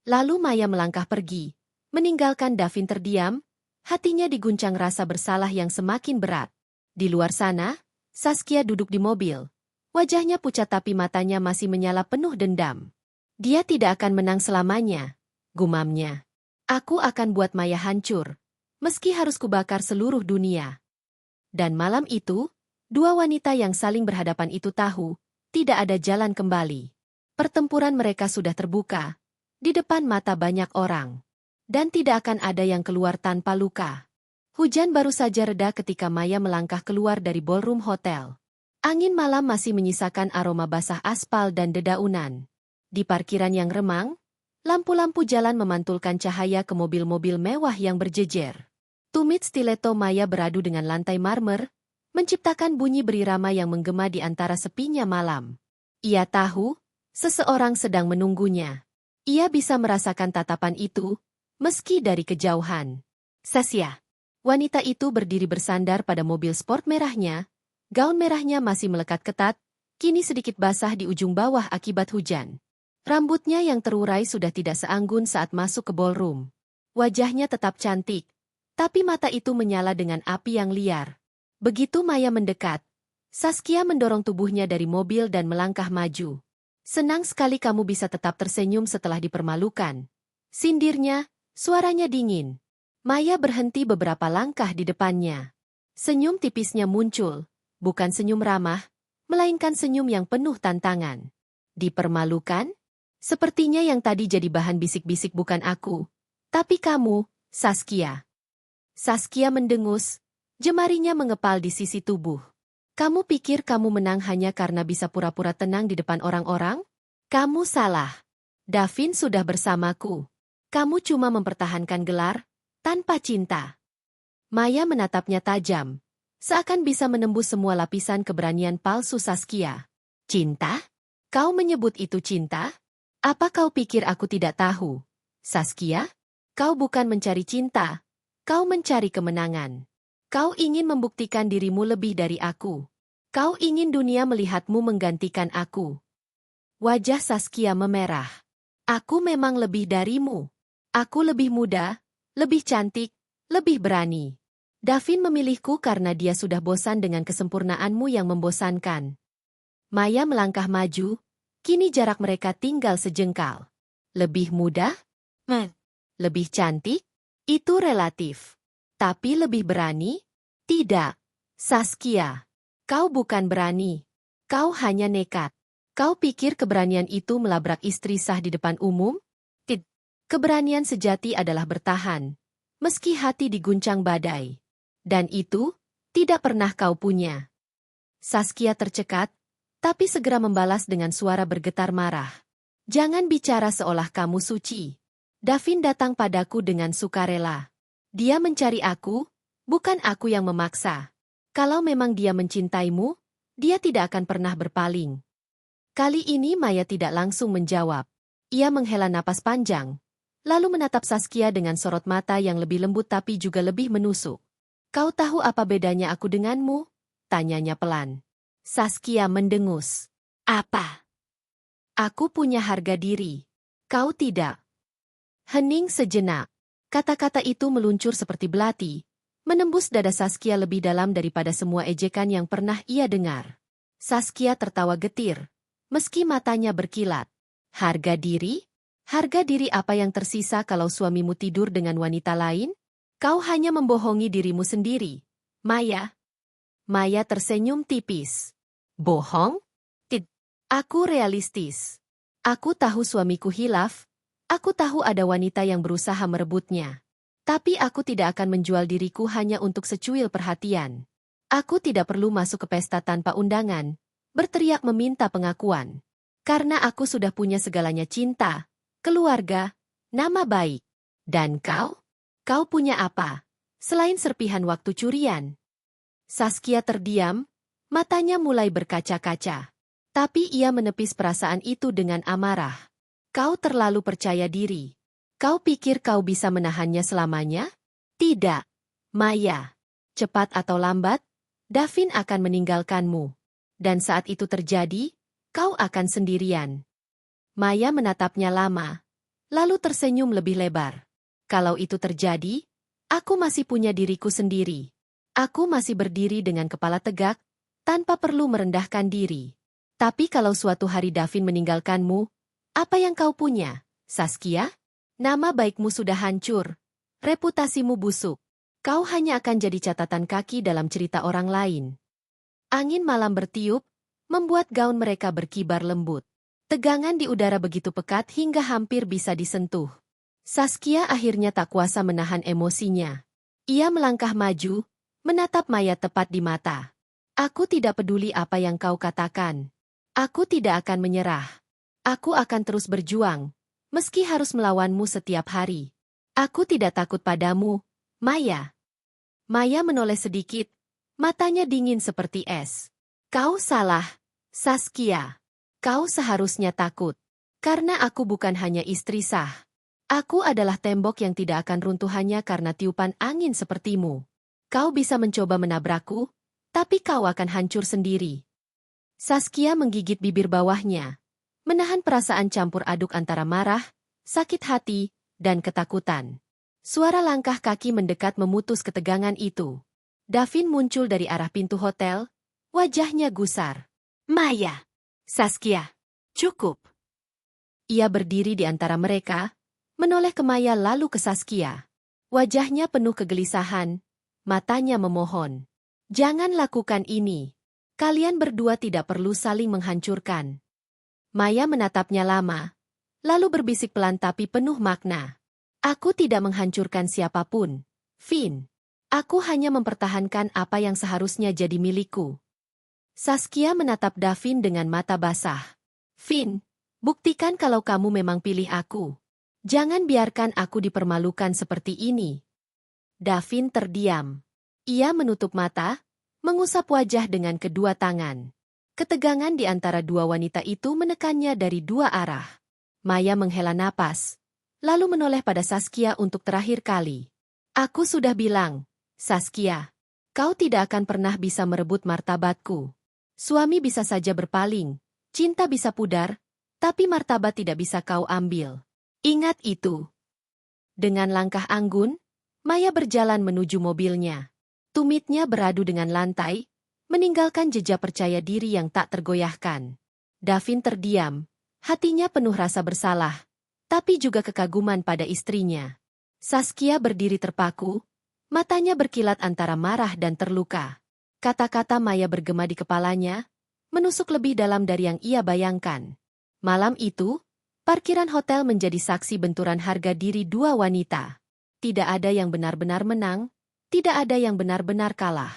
Lalu Maya melangkah pergi, meninggalkan Davin terdiam, hatinya diguncang rasa bersalah yang semakin berat. Di luar sana, Saskia duduk di mobil. Wajahnya pucat tapi matanya masih menyala penuh dendam. "Dia tidak akan menang selamanya," gumamnya. "Aku akan buat Maya hancur, meski harus kubakar seluruh dunia." Dan malam itu, dua wanita yang saling berhadapan itu tahu, tidak ada jalan kembali. Pertempuran mereka sudah terbuka, di depan mata banyak orang. Dan tidak akan ada yang keluar tanpa luka. Hujan baru saja reda ketika Maya melangkah keluar dari ballroom hotel. Angin malam masih menyisakan aroma basah aspal dan dedaunan. Di parkiran yang remang, lampu-lampu jalan memantulkan cahaya ke mobil-mobil mewah yang berjejer. Tumit stiletto Maya beradu dengan lantai marmer, menciptakan bunyi berirama yang menggema di antara sepinya malam. Ia tahu, seseorang sedang menunggunya. Ia bisa merasakan tatapan itu, meski dari kejauhan. Saskia. Wanita itu berdiri bersandar pada mobil sport merahnya, gaun merahnya masih melekat ketat, kini sedikit basah di ujung bawah akibat hujan. Rambutnya yang terurai sudah tidak seanggun saat masuk ke ballroom. Wajahnya tetap cantik, tapi mata itu menyala dengan api yang liar. Begitu Maya mendekat, Saskia mendorong tubuhnya dari mobil dan melangkah maju. Senang sekali kamu bisa tetap tersenyum setelah dipermalukan. Sindirnya, suaranya dingin. Maya berhenti beberapa langkah di depannya. Senyum tipisnya muncul, bukan senyum ramah, melainkan senyum yang penuh tantangan. Dipermalukan? Sepertinya yang tadi jadi bahan bisik-bisik bukan aku, tapi kamu, Saskia. Saskia mendengus, jemarinya mengepal di sisi tubuh. Kamu pikir kamu menang hanya karena bisa pura-pura tenang di depan orang-orang? Kamu salah. Davin sudah bersamaku. Kamu cuma mempertahankan gelar, tanpa cinta. Maya menatapnya tajam, seakan bisa menembus semua lapisan keberanian palsu Saskia. Cinta? Kau menyebut itu cinta? Apa kau pikir aku tidak tahu? Saskia, kau bukan mencari cinta. Kau mencari kemenangan. Kau ingin membuktikan dirimu lebih dari aku. Kau ingin dunia melihatmu menggantikan aku. Wajah Saskia memerah. Aku memang lebih darimu. Aku lebih muda, lebih cantik, lebih berani. Davin memilihku karena dia sudah bosan dengan kesempurnaanmu yang membosankan. Maya melangkah maju, kini jarak mereka tinggal sejengkal. Lebih muda? Lebih cantik? Itu relatif. Tapi lebih berani? Tidak. Saskia, kau bukan berani. Kau hanya nekat. Kau pikir keberanian itu melabrak istri sah di depan umum? Tidak. Keberanian sejati adalah bertahan, meski hati diguncang badai. Dan itu, tidak pernah kau punya. Saskia tercekat, tapi segera membalas dengan suara bergetar marah. Jangan bicara seolah kamu suci. Davin datang padaku dengan sukarela. Dia mencari aku, bukan aku yang memaksa. Kalau memang dia mencintaimu, dia tidak akan pernah berpaling. Kali ini Maya tidak langsung menjawab. Ia menghela napas panjang, lalu menatap Saskia dengan sorot mata yang lebih lembut tapi juga lebih menusuk. Kau tahu apa bedanya aku denganmu? Tanyanya pelan. Saskia mendengus. Apa? Aku punya harga diri. Kau tidak. Hening sejenak. Kata-kata itu meluncur seperti belati, menembus dada Saskia lebih dalam daripada semua ejekan yang pernah ia dengar. Saskia tertawa getir, meski matanya berkilat. Harga diri? Harga diri apa yang tersisa kalau suamimu tidur dengan wanita lain? Kau hanya membohongi dirimu sendiri. Maya. Maya tersenyum tipis. Bohong? Tidak. Aku realistis. Aku tahu suamiku hilaf. Aku tahu ada wanita yang berusaha merebutnya. Tapi aku tidak akan menjual diriku hanya untuk secuil perhatian. Aku tidak perlu masuk ke pesta tanpa undangan, berteriak meminta pengakuan. Karena aku sudah punya segalanya cinta, keluarga, nama baik. Dan kau? Kau punya apa? Selain serpihan waktu curian. Saskia terdiam, matanya mulai berkaca-kaca. Tapi ia menepis perasaan itu dengan amarah. Kau terlalu percaya diri. Kau pikir kau bisa menahannya selamanya? Tidak. Maya. Cepat atau lambat, Davin akan meninggalkanmu. Dan saat itu terjadi, kau akan sendirian. Maya menatapnya lama, lalu tersenyum lebih lebar. Kalau itu terjadi, aku masih punya diriku sendiri. Aku masih berdiri dengan kepala tegak, tanpa perlu merendahkan diri. Tapi kalau suatu hari Davin meninggalkanmu, apa yang kau punya, Saskia? Nama baikmu sudah hancur, reputasimu busuk. Kau hanya akan jadi catatan kaki dalam cerita orang lain. Angin malam bertiup, membuat gaun mereka berkibar lembut. Tegangan di udara begitu pekat hingga hampir bisa disentuh. Saskia akhirnya tak kuasa menahan emosinya. Ia melangkah maju, menatap Maya tepat di mata. Aku tidak peduli apa yang kau katakan. Aku tidak akan menyerah. Aku akan terus berjuang, meski harus melawanmu setiap hari. Aku tidak takut padamu, Maya. Maya menoleh sedikit, matanya dingin seperti es. Kau salah, Saskia. Kau seharusnya takut. Karena aku bukan hanya istri sah. Aku adalah tembok yang tidak akan runtuh hanya karena tiupan angin sepertimu. Kau bisa mencoba menabrakku, tapi kau akan hancur sendiri. Saskia menggigit bibir bawahnya, menahan perasaan campur aduk antara marah, sakit hati, dan ketakutan. Suara langkah kaki mendekat memutus ketegangan itu. Davin muncul dari arah pintu hotel, wajahnya gusar. Maya! Saskia! Cukup! Ia berdiri di antara mereka, menoleh ke Maya lalu ke Saskia. Wajahnya penuh kegelisahan, matanya memohon. Jangan lakukan ini. Kalian berdua tidak perlu saling menghancurkan. Maya menatapnya lama, lalu berbisik pelan tapi penuh makna. Aku tidak menghancurkan siapapun, Vin. Aku hanya mempertahankan apa yang seharusnya jadi milikku. Saskia menatap Davin dengan mata basah. Vin, buktikan kalau kamu memang pilih aku. Jangan biarkan aku dipermalukan seperti ini. Davin terdiam. Ia menutup mata, mengusap wajah dengan kedua tangan. Ketegangan di antara dua wanita itu menekannya dari dua arah. Maya menghela napas, lalu menoleh pada Saskia untuk terakhir kali. Aku sudah bilang, Saskia, kau tidak akan pernah bisa merebut martabatku. Suami bisa saja berpaling, cinta bisa pudar, tapi martabat tidak bisa kau ambil. Ingat itu. Dengan langkah anggun, Maya berjalan menuju mobilnya. Tumitnya beradu dengan lantai, meninggalkan jejak percaya diri yang tak tergoyahkan. Davin terdiam, hatinya penuh rasa bersalah, tapi juga kekaguman pada istrinya. Saskia berdiri terpaku, matanya berkilat antara marah dan terluka. Kata-kata Maya bergema di kepalanya, menusuk lebih dalam dari yang ia bayangkan. Malam itu, parkiran hotel menjadi saksi benturan harga diri dua wanita. Tidak ada yang benar-benar menang, tidak ada yang benar-benar kalah.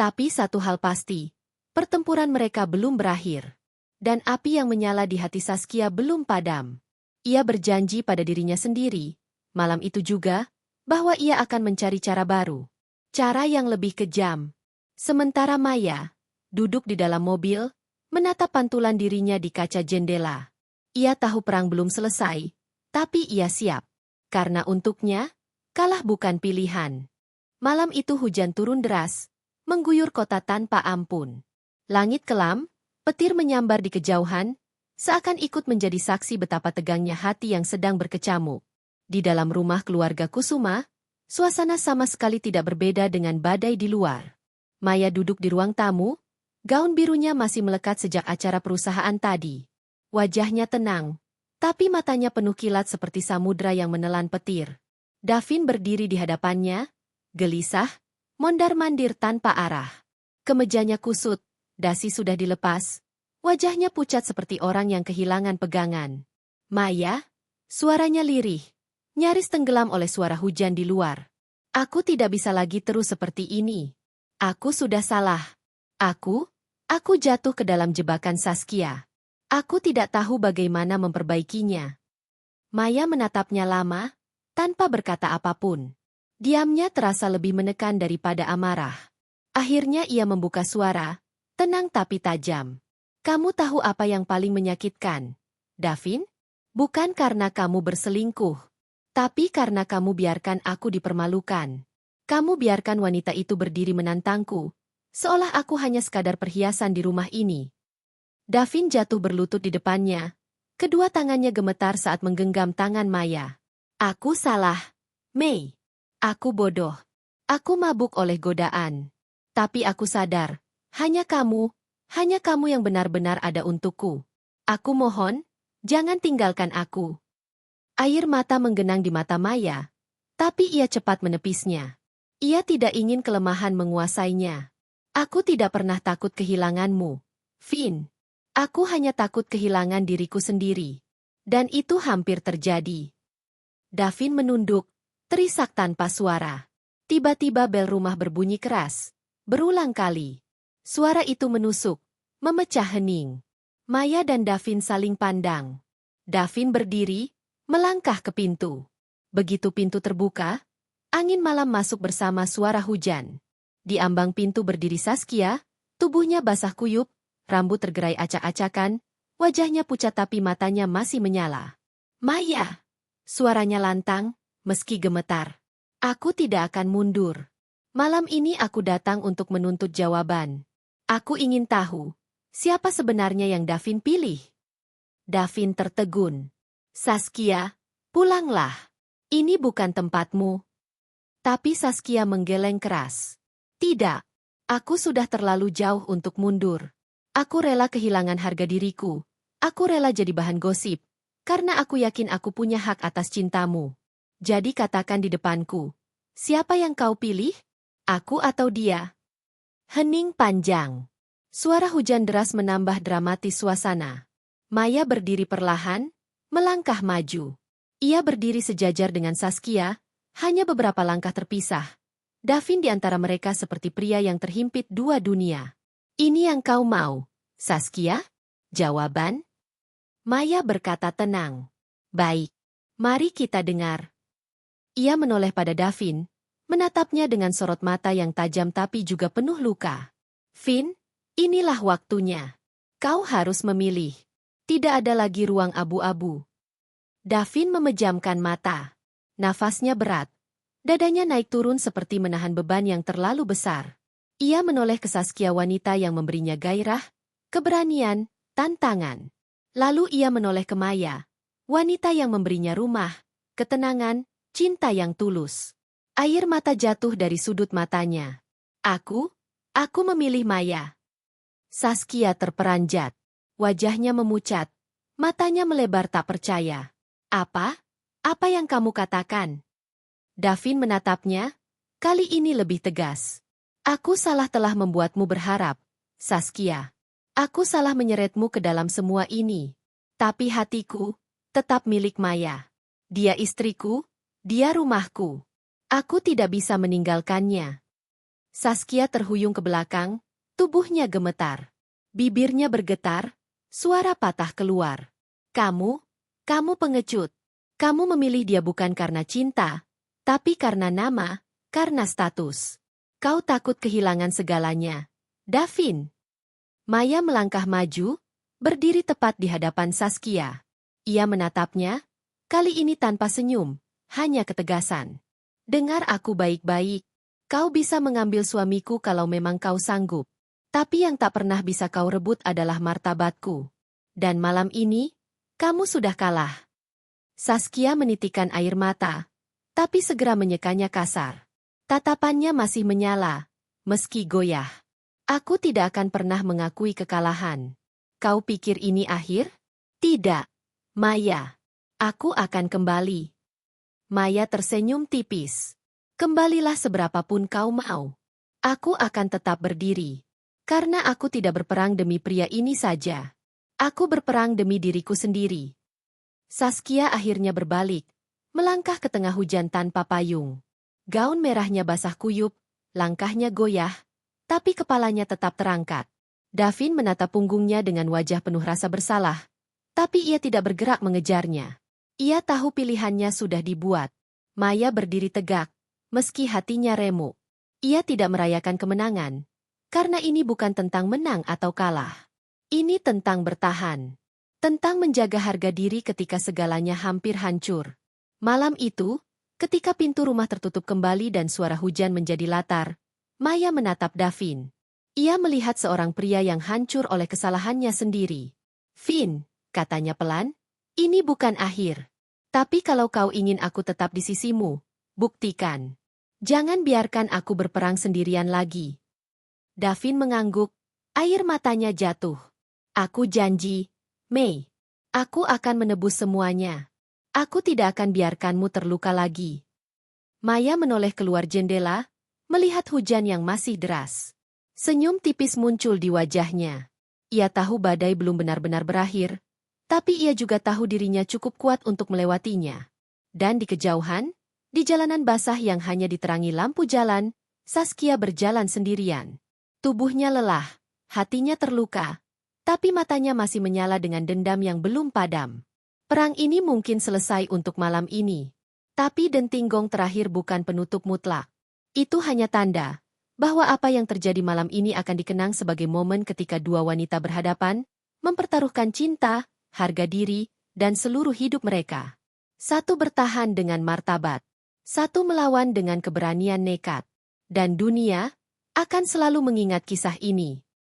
Tapi satu hal pasti, pertempuran mereka belum berakhir. Dan api yang menyala di hati Saskia belum padam. Ia berjanji pada dirinya sendiri, malam itu juga, bahwa ia akan mencari cara baru. Cara yang lebih kejam. Sementara Maya, duduk di dalam mobil, menatap pantulan dirinya di kaca jendela. Ia tahu perang belum selesai, tapi ia siap. Karena untuknya, kalah bukan pilihan. Malam itu hujan turun deras, mengguyur kota tanpa ampun. Langit kelam, petir menyambar di kejauhan, seakan ikut menjadi saksi betapa tegangnya hati yang sedang berkecamuk. Di dalam rumah keluarga Kusuma, suasana sama sekali tidak berbeda dengan badai di luar. Maya duduk di ruang tamu, gaun birunya masih melekat sejak acara perusahaan tadi. Wajahnya tenang, tapi matanya penuh kilat seperti samudra yang menelan petir. Davin berdiri di hadapannya, gelisah, mondar-mandir tanpa arah. Kemejanya kusut, dasi sudah dilepas, wajahnya pucat seperti orang yang kehilangan pegangan. Maya, suaranya lirih, nyaris tenggelam oleh suara hujan di luar. Aku tidak bisa lagi terus seperti ini. Aku sudah salah. Aku jatuh ke dalam jebakan Saskia. Aku tidak tahu bagaimana memperbaikinya. Maya menatapnya lama, tanpa berkata apapun. Diamnya terasa lebih menekan daripada amarah. Akhirnya ia membuka suara, tenang tapi tajam. Kamu tahu apa yang paling menyakitkan, Davin? Bukan karena kamu berselingkuh, tapi karena kamu biarkan aku dipermalukan. Kamu biarkan wanita itu berdiri menantangku, seolah aku hanya sekadar perhiasan di rumah ini. Davin jatuh berlutut di depannya, kedua tangannya gemetar saat menggenggam tangan Maya. Aku salah, Mei. Aku bodoh. Aku mabuk oleh godaan. Tapi aku sadar, hanya kamu yang benar-benar ada untukku. Aku mohon, jangan tinggalkan aku. Air mata menggenang di mata Maya, tapi ia cepat menepisnya. Ia tidak ingin kelemahan menguasainya. Aku tidak pernah takut kehilanganmu, Finn. Aku hanya takut kehilangan diriku sendiri. Dan itu hampir terjadi. Davin menunduk, terisak tanpa suara. Tiba-tiba bel rumah berbunyi keras. Berulang kali. Suara itu menusuk, memecah hening. Maya dan Davin saling pandang. Davin berdiri, melangkah ke pintu. Begitu pintu terbuka, angin malam masuk bersama suara hujan. Di ambang pintu berdiri Saskia, tubuhnya basah kuyup, rambut tergerai acak-acakan, wajahnya pucat tapi matanya masih menyala. Maya! Suaranya lantang, meski gemetar. Aku tidak akan mundur. Malam ini aku datang untuk menuntut jawaban. Aku ingin tahu, siapa sebenarnya yang Davin pilih? Davin tertegun. Saskia, pulanglah. Ini bukan tempatmu. Tapi Saskia menggeleng keras. Tidak, aku sudah terlalu jauh untuk mundur. Aku rela kehilangan harga diriku. Aku rela jadi bahan gosip. Karena aku yakin aku punya hak atas cintamu. Jadi katakan di depanku. Siapa yang kau pilih? Aku atau dia? Hening panjang. Suara hujan deras menambah dramatis suasana. Maya berdiri perlahan, melangkah maju. Ia berdiri sejajar dengan Saskia, hanya beberapa langkah terpisah. Davin di antara mereka seperti pria yang terhimpit dua dunia. Ini yang kau mau, Saskia? Jawaban? Maya berkata tenang. Baik, mari kita dengar. Ia menoleh pada Davin, menatapnya dengan sorot mata yang tajam tapi juga penuh luka. Finn, inilah waktunya. Kau harus memilih. Tidak ada lagi ruang abu-abu. Davin memejamkan mata. Nafasnya berat. Dadanya naik turun seperti menahan beban yang terlalu besar. Ia menoleh ke Saskia, wanita yang memberinya gairah, keberanian, tantangan. Lalu ia menoleh ke Maya, wanita yang memberinya rumah, ketenangan, cinta yang tulus. Air mata jatuh dari sudut matanya. Aku memilih Maya. Saskia terperanjat. Wajahnya memucat. Matanya melebar tak percaya. Apa? Apa yang kamu katakan? Davin menatapnya, kali ini lebih tegas. Aku salah telah membuatmu berharap, Saskia. Aku salah menyeretmu ke dalam semua ini. Tapi hatiku tetap milik Maya. Dia istriku, dia rumahku. Aku tidak bisa meninggalkannya. Saskia terhuyung ke belakang, tubuhnya gemetar. Bibirnya bergetar, suara patah keluar. Kamu pengecut. Kamu memilih dia bukan karena cinta, tapi karena nama, karena status. Kau takut kehilangan segalanya. Davin. Maya melangkah maju, berdiri tepat di hadapan Saskia. Ia menatapnya, kali ini tanpa senyum, hanya ketegasan. Dengar aku baik-baik. Kau bisa mengambil suamiku kalau memang kau sanggup. Tapi yang tak pernah bisa kau rebut adalah martabatku. Dan malam ini, kamu sudah kalah. Saskia menitikkan air mata, tapi segera menyekanya kasar. Tatapannya masih menyala, meski goyah. Aku tidak akan pernah mengakui kekalahan. Kau pikir ini akhir? Tidak. Maya. Aku akan kembali. Maya tersenyum tipis. Kembalilah seberapapun kau mau. Aku akan tetap berdiri. Karena aku tidak berperang demi pria ini saja. Aku berperang demi diriku sendiri. Saskia akhirnya berbalik, melangkah ke tengah hujan tanpa payung. Gaun merahnya basah kuyup, langkahnya goyah, tapi kepalanya tetap terangkat. Davin menatap punggungnya dengan wajah penuh rasa bersalah, tapi ia tidak bergerak mengejarnya. Ia tahu pilihannya sudah dibuat. Maya berdiri tegak, meski hatinya remuk. Ia tidak merayakan kemenangan, karena ini bukan tentang menang atau kalah. Ini tentang bertahan. Tentang menjaga harga diri ketika segalanya hampir hancur. Malam itu, ketika pintu rumah tertutup kembali dan suara hujan menjadi latar, Maya menatap Davin. Ia melihat seorang pria yang hancur oleh kesalahannya sendiri. Finn, katanya pelan, ini bukan akhir. Tapi kalau kau ingin aku tetap di sisimu, buktikan. Jangan biarkan aku berperang sendirian lagi. Davin mengangguk, air matanya jatuh. Aku janji, Mei, aku akan menebus semuanya. Aku tidak akan biarkanmu terluka lagi. Maya menoleh keluar jendela, melihat hujan yang masih deras. Senyum tipis muncul di wajahnya. Ia tahu badai belum benar-benar berakhir, tapi ia juga tahu dirinya cukup kuat untuk melewatinya. Dan di kejauhan, di jalanan basah yang hanya diterangi lampu jalan, Saskia berjalan sendirian. Tubuhnya lelah, hatinya terluka, tapi matanya masih menyala dengan dendam yang belum padam. Perang ini mungkin selesai untuk malam ini. Tapi denting gong terakhir bukan penutup mutlak. Itu hanya tanda bahwa apa yang terjadi malam ini akan dikenang sebagai momen ketika dua wanita berhadapan, mempertaruhkan cinta, harga diri, dan seluruh hidup mereka. Satu bertahan dengan martabat, satu melawan dengan keberanian nekat. Dan dunia akan selalu mengingat kisah ini.